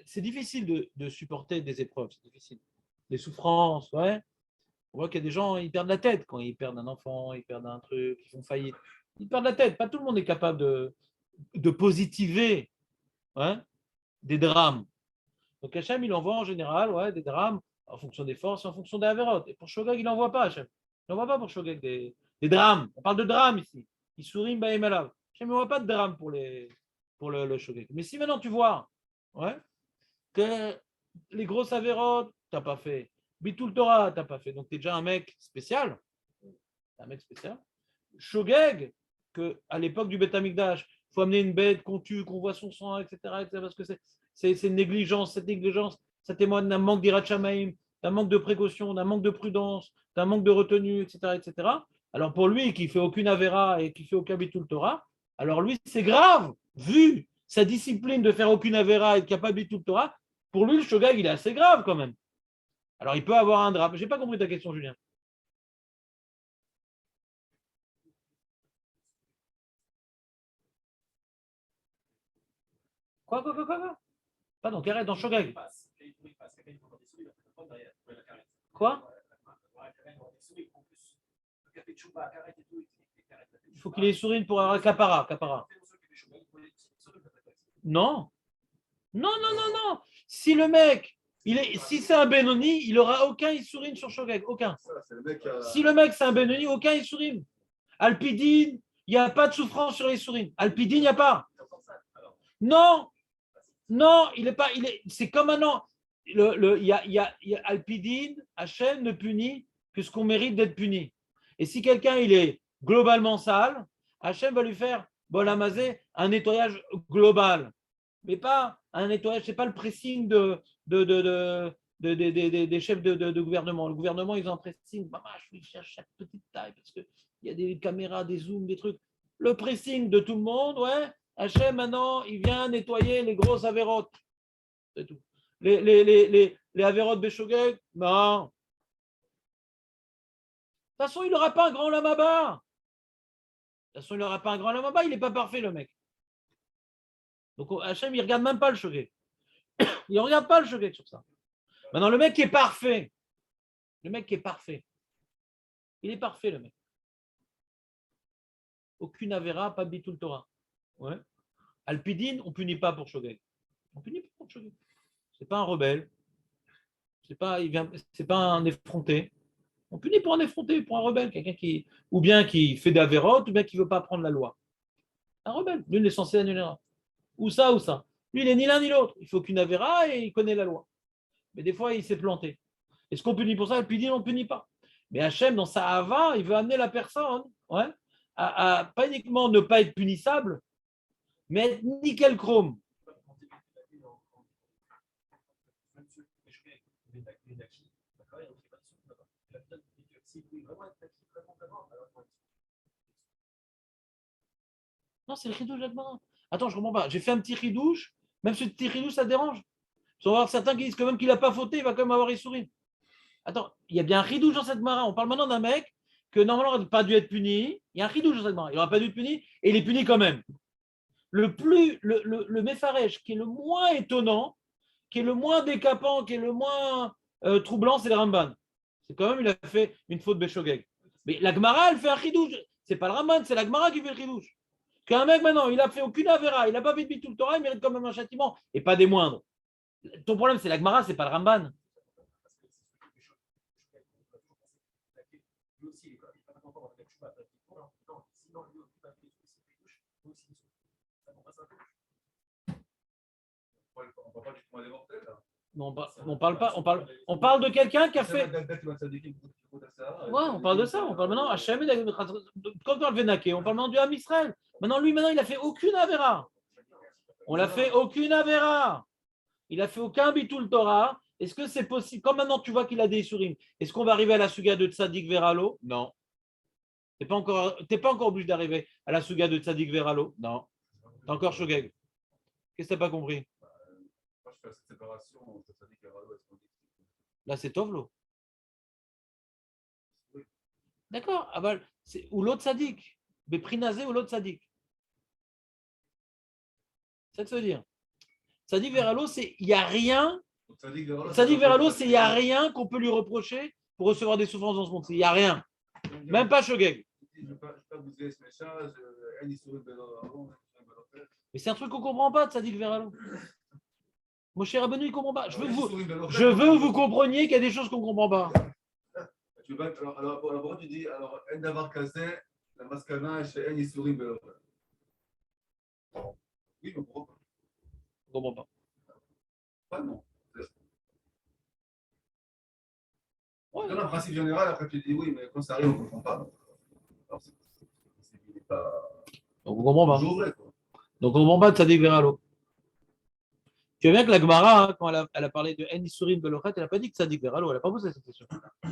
C'est difficile de supporter des épreuves, c'est difficile. Des souffrances, ouais. On voit qu'il y a des gens, ils perdent la tête quand ils perdent un enfant, ils perdent un truc, ils font faillite. Ils perdent la tête. Pas tout le monde est capable de positiver, ouais, des drames. Donc Hachem, il envoie en général, ouais, des drames en fonction des forces, en fonction des avérotes. Et pour Shogeg, il n'envoie pas, Hachem. Il n'envoie pas pour Shogeg des drames. On parle de drames ici. Il sourit, Baïm Alav. Hachem n'envoie pas de drame pour le Shogeg. Mais si maintenant tu vois, ouais, que les grosses avérotes, tu n'as pas fait. Bitul Torah, tu n'as pas fait. Donc tu es déjà un mec spécial. Un mec spécial. Shogeg, qu'à l'époque du Beth Amikdash, il faut amener une bête qu'on tue, qu'on voit son sang, etc. Parce que c'est une négligence. Cette négligence, ça témoigne d'un manque d'Irat Shamaim, d'un manque de précaution, d'un manque de prudence, d'un manque de retenue, etc. etc. Alors pour lui, qui ne fait aucune avéra et qui ne fait aucun Bitul Torah, alors lui, c'est grave, vu sa discipline de faire aucune avéra et de capable Bitul Torah, pour lui, le Shogeg, il est assez grave quand même. Alors il peut avoir un drame. Je n'ai pas compris ta question, Julien. Quoi? Pardon, carré dans Shogeg. Quoi? Il faut qu'il ait sourire pour avoir capara. Non. Non. Si le mec, si c'est un Benoni, il n'aura aucun Issourim sur Shogeg. Aucun. Si le mec c'est un Benoni, aucun Issourim. Alpidine, il n'y a pas de souffrance sur les Issourim. Alpidine, il n'y a pas. Non, il est pas. C'est comme un an. Il y a Alpidine, Hachem ne punit que ce qu'on mérite d'être puni. Et si quelqu'un il est globalement sale, Hachem va lui faire bolamazé un nettoyage global, mais pas un nettoyage. C'est pas le pressing des chefs de gouvernement. Le gouvernement ils ont un pressing. Je cherche chaque petite taille parce que il y a des caméras, des zooms, des trucs. Le pressing de tout le monde, ouais. Hachem, maintenant, il vient nettoyer les grosses avérotes. C'est tout. Les avérotes Béchogeg, non. De toute façon, il n'aura pas un grand lamaba. Il n'est pas parfait, le mec. Donc, Hachem, il ne regarde même pas le Shogeg. Il ne regarde pas le Shogeg sur ça. Maintenant, le mec qui est parfait. Il est parfait, le mec. Aucune avéra, pas bitul Torah. Ouais. Alpidine, on ne punit pas pour Shogeg. C'est pas un rebelle. C'est pas un effronté. On punit pour un effronté, pour un rebelle, quelqu'un qui, ou bien qui fait d'avérotes, ou bien qui ne veut pas prendre la loi. Un rebelle, lui, il est censé annuler. Ou ça, ou ça. Lui, il n'est ni l'un ni l'autre. Il faut qu'une avéra et il connaît la loi. Mais des fois, il s'est planté. Est-ce qu'on punit pour ça? Le punit, on ne punit pas. Mais Hachem, dans sa hava, il veut amener la personne ouais, à pas uniquement ne pas être punissable, mais être nickel chrome. Non, c'est le ridouche d'Agmara. Attends, je ne comprends pas. J'ai fait un petit ridouche. Même ce petit ridouche, ça te dérange. Il va y avoir certains qui disent que même qu'il n'a pas fauté, il va quand même avoir les sourires. Attends, il y a bien un ridouche dans cette mara. On parle maintenant d'un mec que normalement n'aurait pas dû être puni. Il y a un ridouche dans cette mara. Il n'aurait pas dû être puni et il est puni quand même. Le Mefarech qui est le moins étonnant, qui est le moins décapant, qui est le moins troublant, c'est le Ramban. C'est quand même, il a fait une faute Béchogeg. Mais la Gemara, elle fait un ridouche. C'est pas le Ramban, c'est la Gemara qui fait le ridouche. Qu'un mec maintenant, il a fait aucune avéra, il n'a pas fait de bitul Torah, il mérite quand même un châtiment, et pas des moindres. Ton problème, c'est la Gemara, c'est pas le Ramban. On parle pas du commun des mortels, là. On parle pas, on parle de quelqu'un qui a fait. Ouais, on parle de ça. On parle maintenant Hachem, comme dans le Vénaké, on parle maintenant du Ham Israël. Maintenant, lui, il a fait aucune avéra. On l'a fait aucune avéra. Il a fait aucun bitul Torah. Est-ce que c'est possible? Comme maintenant tu vois qu'il a des sourim, est-ce qu'on va arriver à la suga de Tzadik Veralo? Non. Tu n'es pas encore obligé d'arriver à la suga de Tzadik Veralo? Non. Tu es encore shogeg. Qu'est-ce que tu n'as pas compris? Moi, je fais cette séparation entre Tzadik et Ralo. Là, c'est Tovlo. D'accord. Ah bah, ou l'autre Tzadik. Beprinazé ou l'autre Tzadik. C'est ça que ça veut dire. Tzadik Veralo, c'est il n'y a rien. Tzadik Veralo, c'est il n'y a rien qu'on peut lui reprocher pour recevoir des souffrances dans ce monde. Il n'y a rien. Même pas Shogeg. Mais c'est un truc qu'on ne comprend pas, Tzadik Veralo. Mon cher Rabbeinu, il ne comprend pas. Je veux que vous compreniez qu'il y a des choses qu'on ne comprend pas. Alors, tu dis, alors, En Davar Kazé, la Maskana, chez En Yisurim Belofer. Oui, on comprend pas. On ne comprend pas. Pas non. Ouais. C'est un principe général, après tu dis oui, mais quand ça arrive, on ne comprend pas. Alors, c'est pas. Donc, on ne comprend pas. Vrai, donc, on ne comprend pas de Tzadik Veralo. Tu vois bien que la Gemara, hein, quand elle a parlé de En Isurim Belochet, elle n'a pas dit que Tzadik Veralo. Elle n'a pas posé cette question. Elle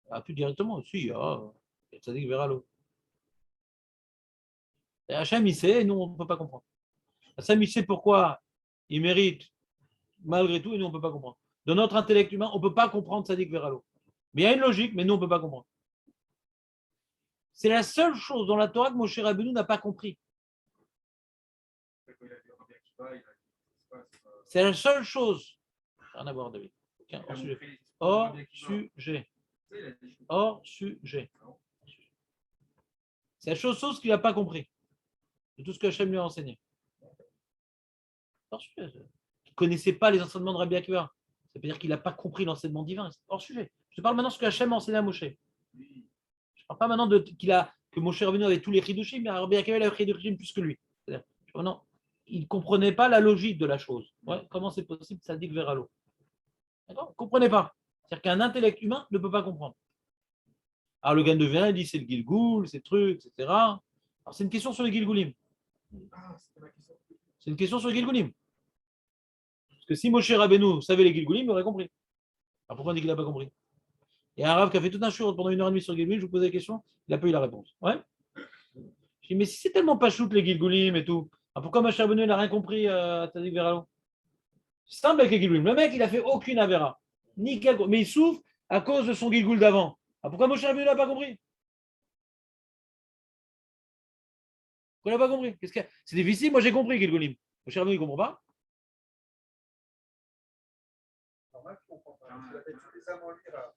a pu directement. Si, il y a Tzadik Veralo. Et Hachem, il sait, et nous, on ne peut pas comprendre. Hachem, il sait pourquoi il mérite, malgré tout, et nous, on ne peut pas comprendre. De notre intellect humain, on ne peut pas comprendre Tzadik Veralo. Mais il y a une logique, mais nous, on ne peut pas comprendre. C'est la seule chose dans la Torah que Moshe Rabbeinu n'a pas compris. C'est la seule chose. Rien à voir, David. Tiens, hors sujet. Hors sujet. Hors sujet. C'est la chose qu'il n'a pas compris. De tout ce que Hachem lui a enseigné. Hors sujet. Il ne connaissait pas les enseignements de Rabbi Akiva. Ça veut dire qu'il n'a pas compris l'enseignement divin. Hors sujet. Je te parle maintenant de ce que Hachem a enseigné à Moshe. Je ne parle pas maintenant que Moshe Rabbeinu avait tous les chidushim, mais Rabbi Akiva avait les chidushim plus que lui. Non, il ne comprenait pas la logique de la chose. Ouais, comment c'est possible, ça dit que vers l'eau. D'accord? Vous ne comprenez pas. C'est-à-dire qu'un intellect humain ne peut pas comprendre. Alors le gars de vin, il dit c'est le Gilgoul, c'est truc, etc. Alors c'est une question sur le Gilgoulim. C'est une question sur le Gilgoulim. Parce que si Moshe Rabbeinu savait les Gilgoulim, il aurait compris. Alors pourquoi on dit qu'il n'a pas compris? Il y a un Rav qui a fait tout un show pendant 1h30 sur Gilgoulim, je vous posais la question, il n'a pas eu la réponse. Ouais. Je dis, mais si c'est tellement pas shoot les Gilgoulim et tout, alors pourquoi Moshe Rabbeinu n'a rien compris à Tzadik Veralo? C'est simple avec les Gilgoulim. Le mec, il a fait aucune avéra. Nickel. Mais il souffre à cause de son Gilgoul d'avant. Alors pourquoi Moshe Rabbeinu n'a pas compris? Pourquoi il n'a pas compris? C'est difficile, moi j'ai compris Gilgoulim. Moshe Rabbeinu, il ne comprend pas. Normal, tu ne comprends pas. Tu l'avais suffisamment lire à.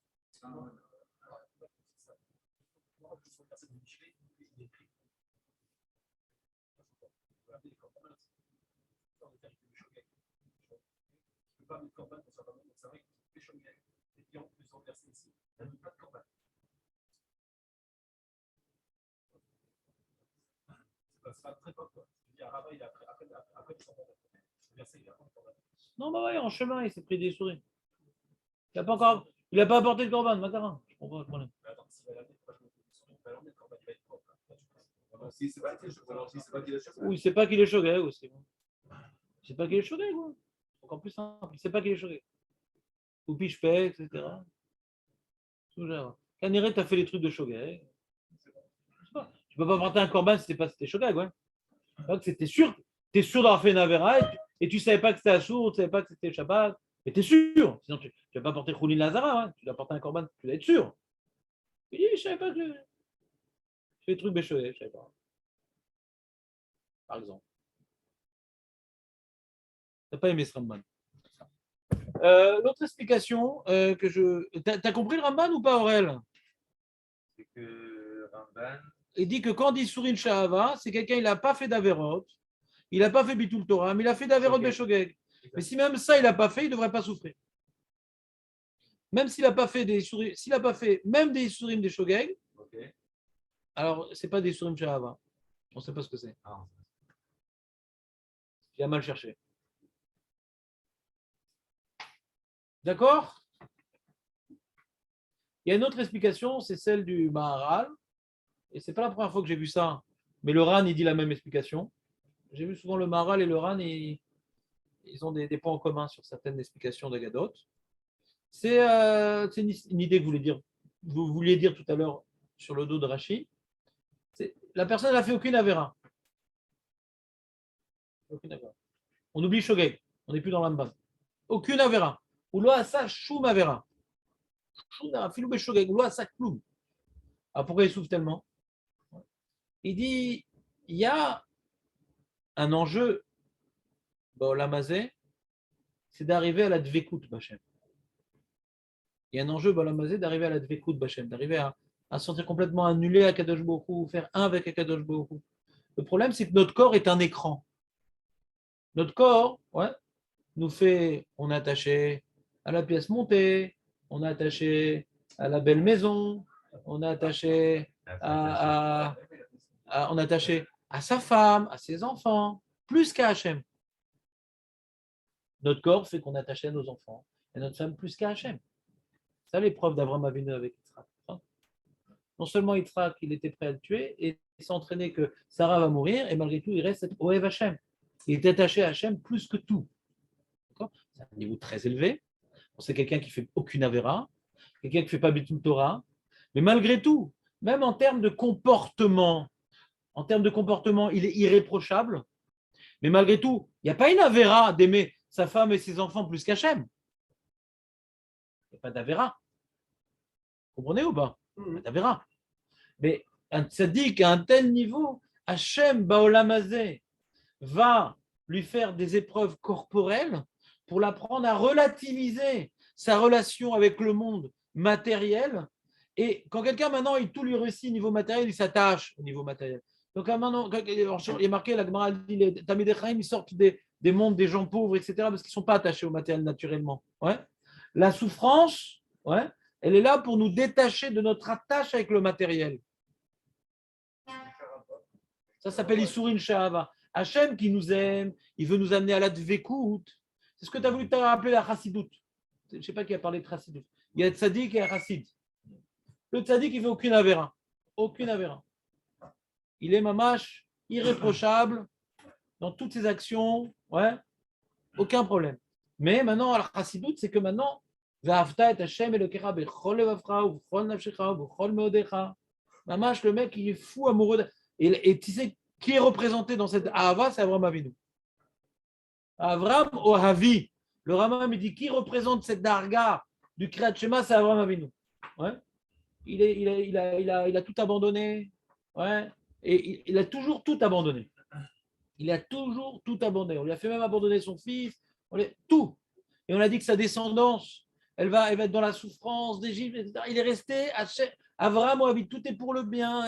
Pas de corban pour sa femme, donc c'est vrai que les chaumières, et puis en plus, en verset ici, il n'y a pas de corban. sera très pote. Il y a un rabbin, il a après, il s'en va. Non, bah ouais, en chemin, il s'est pris des souris. Il n'a pas apporté le corban, Matarin. Je comprends pas le problème. Si c'est pas qu'il a choqué. Ou il ne sait pas qu'il est choqué aussi. Il ne sait pas qu'il est choqué, quoi. Encore plus simple, il ne sait pas qu'il est choqué. Ou puis je fais, etc. Tout genre. Caneret, tu as fait les trucs de choqué. Tu ne peux pas porter un corban si c'était choqué, quoi. Donc, c'était sûr. Tu es sûr d'avoir fait une avéra et tu ne savais pas que c'était Assour, tu ne savais pas que c'était Shabbat. Mais tu es sûr. Sinon, tu ne vas pas porter Khoulin Lazara. Hein. Tu dois porter un corban, tu dois être sûr. Il dit, je ne savais pas que je fais des trucs béchoés, je ne savais pas. Par exemple. Tu n'as pas aimé ce Ramban. L'autre explication que je. T'as compris le Ramban ou pas, Aurel? C'est que Ramban. Il dit que quand on dit Sourin Shahava, c'est quelqu'un, il n'a pas fait d'Averot, il n'a pas fait Bitul Torah, mais il a fait d'Averot Beshogeg. Mais si même ça, il n'a pas fait, il ne devrait pas souffrir. Même s'il n'a pas fait des Sourim, s'il n'a pas fait même des Sourim des Shogeg, alors ce n'est pas des Sourim Shahava. On ne sait pas ce que c'est. Il a mal cherché. D'accord? Il y a une autre explication, c'est celle du Maharal. Et ce n'est pas la première fois que j'ai vu ça. Mais le Ran, il dit la même explication. J'ai vu souvent le Maharal et le Ran, ils ont des points en commun sur certaines explications de Gadot. C'est une idée que vous vouliez dire tout à l'heure sur le dos de Rashi. La personne n'a fait aucune avéra. On oublie Shogeg. On n'est plus dans l'Amban. Aucune avéra. Ou lo asa shum avéra. Filou be Shogeg. Ou lo asa kloum. Alors pourquoi il souffre tellement? Il dit, il y a un enjeu, Baolamazé, c'est d'arriver à la Dvekut Bachem. Il y a un enjeu, Baolamazé, d'arriver à la Dvekut Bachem, d'arriver à se sentir complètement annulé à Kadosh Baruch Hu, faire un avec Kadosh Baruch Hu. Le problème, c'est que notre corps est un écran. Notre corps, nous fait, on est attaché à la pièce montée, on est attaché à la belle maison, on est attaché on est attaché à sa femme, à ses enfants, plus qu'à Hachem. Notre corps fait qu'on est attaché à nos enfants et notre femme plus qu'à Hachem. C'est ça l'épreuve d'Abraham Avinu avec Yitzhak. Non seulement Yitzhak, il était prêt à le tuer et il s'est entraîné que Sarah va mourir et malgré tout, il reste Ohev Hachem. Il est attaché à Hachem plus que tout. C'est un niveau très élevé. C'est quelqu'un qui ne fait aucune avéra, quelqu'un qui ne fait pas Bitul Torah. Mais malgré tout, même en termes de comportement, il est irréprochable. Mais malgré tout, il n'y a pas une avéra d'aimer sa femme et ses enfants plus qu'Hachem. Il n'y a pas d'avéra. Vous comprenez ou pas? Il n'y a pas d'avéra. Mais un tzaddik à un tel niveau, Hachem Baolamazé va lui faire des épreuves corporelles pour l'apprendre à relativiser sa relation avec le monde matériel. Et quand quelqu'un maintenant, tout lui réussit au niveau matériel, il s'attache au niveau matériel. Donc maintenant, il est marqué, la Gemara dit, les Talmidei Chachamim, ils sortent des mondes des gens pauvres, etc., parce qu'ils ne sont pas attachés au matériel naturellement. La souffrance, elle est là pour nous détacher de notre attache avec le matériel. Ça s'appelle Isurin Shahava. Hachem qui nous aime, il veut nous amener à la Dvekut. C'est ce que tu as voulu te rappeler la Chassidout. Je ne sais pas qui a parlé de Chassidout. Il y a Tzadik et Chassid. Le Tzadik, il ne fait aucune avéra. Aucune avéra. Il est mamash, irréprochable dans toutes ses actions. Aucun problème. Mais maintenant, la Chassidout, c'est que maintenant, V'ahavta et Hashem Elokecha bechol levavcha ubechol nafshecha ubechol meodecha. Mamash, le mec, il est fou amoureux. Et tu sais qui est représenté dans cette Ahava, c'est Avraham Avinu. Avraham Ohavi. Le Rambam il dit qui représente cette darga du Kriyat Shema, c'est Avraham Avinu. Il a tout abandonné. Et il a toujours tout abandonné. Il a toujours tout abandonné. On lui a fait même abandonner son fils. Tout. Et on a dit que sa descendance, elle va être dans la souffrance d'Égypte, etc. Il est resté à Avraham Ohavi. Tout est pour le bien.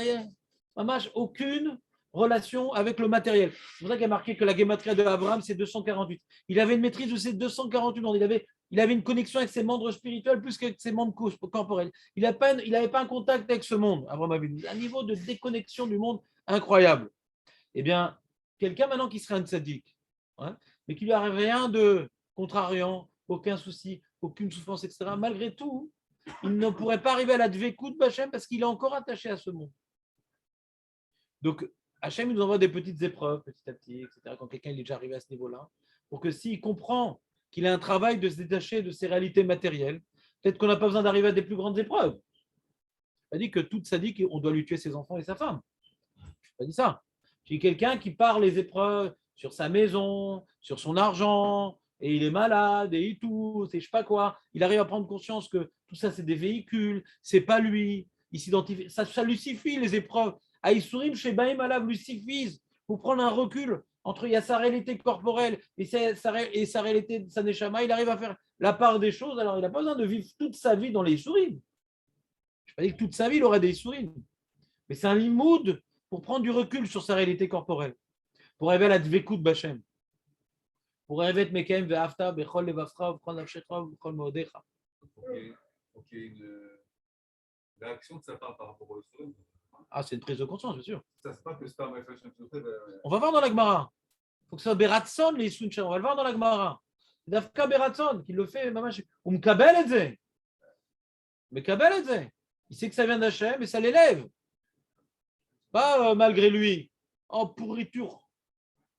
Mamash, aucune relation avec le matériel. C'est pour ça qu'il y a marqué que la Gematria de Abraham, c'est 248. Il avait une maîtrise de ces 248 mondes. Il avait une connexion avec ses membres spirituels plus qu'avec ses membres corporels. Il n'avait pas un contact avec ce monde, Abraham avait un niveau de déconnexion du monde incroyable. Eh bien, quelqu'un maintenant qui serait un tzaddik, hein, mais qui lui arrive rien de contrariant, aucun souci, aucune souffrance, etc., malgré tout, il ne pourrait pas arriver à la dvekout Bachem parce qu'il est encore attaché à ce monde. Donc, Hachem nous envoie des petites épreuves petit à petit, etc., quand quelqu'un est déjà arrivé à ce niveau-là, pour que s'il comprend qu'il a un travail de se détacher de ses réalités matérielles, peut-être qu'on n'a pas besoin d'arriver à des plus grandes épreuves. Je n'ai pas dit que tout tzaddik, on doit lui tuer ses enfants et sa femme. Je n'ai pas dit ça. J'ai quelqu'un qui parle les épreuves sur sa maison, sur son argent, et il est malade, et il tousse, et je ne sais pas quoi. Il arrive à prendre conscience que tout ça, c'est des véhicules, c'est pas lui. Il s'identifie. Ça lui suffit, les épreuves. Aïsourim, chez Baïm Alav, lui suffisent pour prendre un recul entre il y a sa réalité corporelle et sa réalité de sa neshama. Il arrive à faire la part des choses, alors il n'a pas besoin de vivre toute sa vie dans les souris. Je ne pas dire que toute sa vie, il aura des souris. Mais c'est un limoud pour prendre du recul sur sa réalité corporelle. Pour arriver à la dvekout Bachem. Pour arriver à Mekem ve'afta bechol levavcha v'chol nafshecha v'chol meodecha. Ok, une réaction de sa part par rapport au sourire. Ah, c'est une prise de conscience, bien sûr. Ça, c'est pas que c'est pas ma fashion to say, On va voir dans la Gemara. Il faut que ce soit Beratson, les Suncha. On va le voir dans la Gemara. C'est Dafka Beratson qui le fait. On me kabel et zé. Mais kabel et zé. Il sait que ça vient d'Hachem et ça l'élève. Pas malgré lui. Oh, pourriture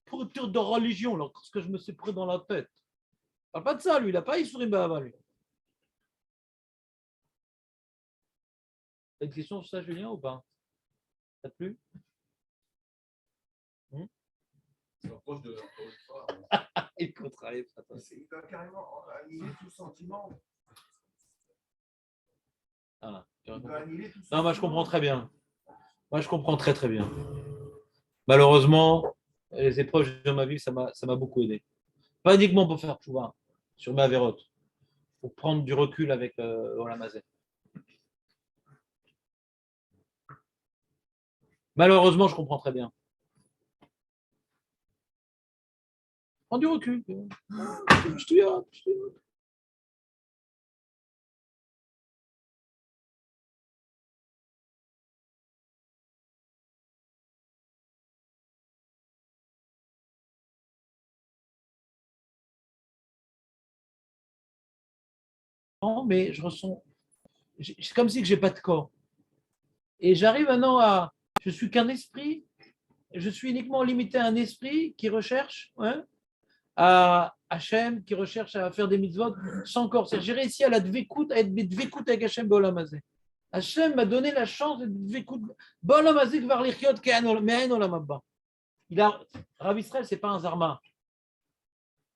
de religion, lorsque je me suis pris dans la tête. Il parle pas de ça, lui. Il n'a pas Issourim Ba'ava, lui. T'as une question sur ça, Julien, ou pas? Ça te plu? c'est proche de encore une fois. Il contrarie. Il doit carrément annihiler tout sentiment. Ah, Il doit annihiler tout non, moi je sentiment. comprends très bien. Moi je comprends très très bien. Malheureusement, les épreuves de ma vie, ça m'a beaucoup aidé. Pas uniquement pour faire tchouva sur ma vérote, pour prendre du recul avec Olam Hazé. Malheureusement, je comprends très bien. Prends du recul. Je te dis. Non, mais je ressens. C'est comme si je n'ai pas de corps. Et j'arrive maintenant à. Je suis qu'un esprit. Je suis uniquement limité à un esprit qui recherche à Hachem, qui recherche à faire des mitzvot sans corps. J'ai réussi à la dvekout, à être dvekout avec Hachem B'olam Hazé. Hachem m'a donné la chance d'être dvekout B'olam Hazé kvar lichiot me'en olam haba. Rav Israël, ce n'est pas un zarma.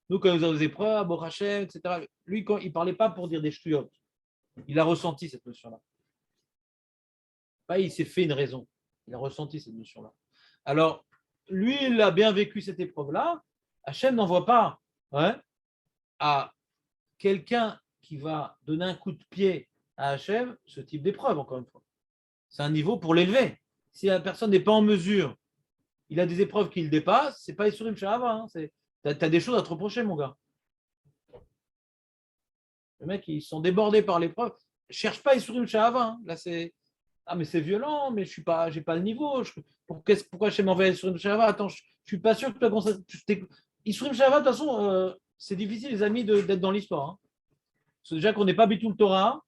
Nous, quand nous avons des épreuves, Baruch Hachem, etc., lui, quand, il ne parlait pas pour dire des ch'tuyot. Il a ressenti cette notion-là. Pas il s'est fait une raison. Il a ressenti cette notion-là. Alors, lui, il a bien vécu cette épreuve-là. Hachem n'envoie pas à quelqu'un qui va donner un coup de pied à Hachem ce type d'épreuve, encore une fois. C'est un niveau pour l'élever. Si la personne n'est pas en mesure, il a des épreuves qui le dépassent, c'est pas Isurim Shahava. Tu as des choses à te reprocher, mon gars. Les mecs, ils sont débordés par l'épreuve. Cherche pas Isurim Shahava. Là, c'est. Ah, mais c'est violent, mais je n'ai pas le niveau. Pourquoi je m'en vais Isurim Shahava? Attends, je ne suis pas sûr que tu as Isurim Shahava, de toute façon, c'est difficile, les amis, d'être dans l'histoire. Hein. Parce que déjà qu'on n'est pas Bitul Torah,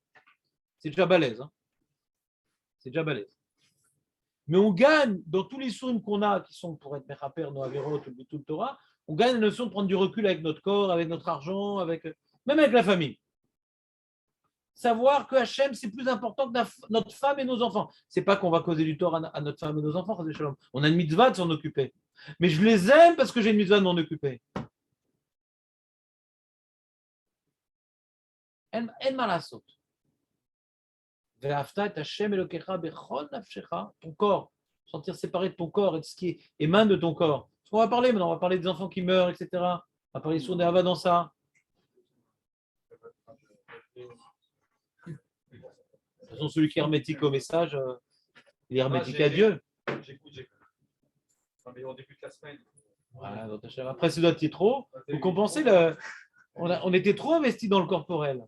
c'est déjà balèze. Hein. C'est déjà balèze. Mais on gagne, dans tous les Isurim qu'on a, qui sont pour être Mechaper, nos Averot, ou Bitul Torah, on gagne la notion de prendre du recul avec notre corps, avec notre argent, même avec la famille. Savoir que Hachem, c'est plus important que notre femme et nos enfants. C'est pas qu'on va causer du tort à notre femme et nos enfants. On a une mitzvah de s'en occuper. Mais je les aime parce que j'ai une mitzvah de m'en occuper. En malasot. Ton corps, sentir séparé de ton corps et de ce qui émane de ton corps. On va parler maintenant, on va parler des enfants qui meurent, etc. On va parler sur des havas dans ça. De toute façon, celui qui est hermétique au message, il est hermétique à Dieu. J'écoute. Mais on débute la semaine. Voilà, après, c'est notre trop. Vous compensez, on était trop investi dans le corporel.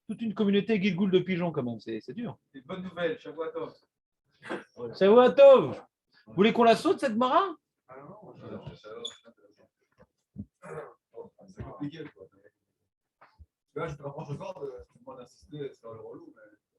Toute une communauté Gilgoul de pigeons, quand même, c'est dur. Des bonnes nouvelles, Shavuot Tov. Shavuot Tov. Vous voulez qu'on la saute, cette Mara? C'est compliqué, quoi. Là, je te rapproche encore de moi d'insister sur le relou, mais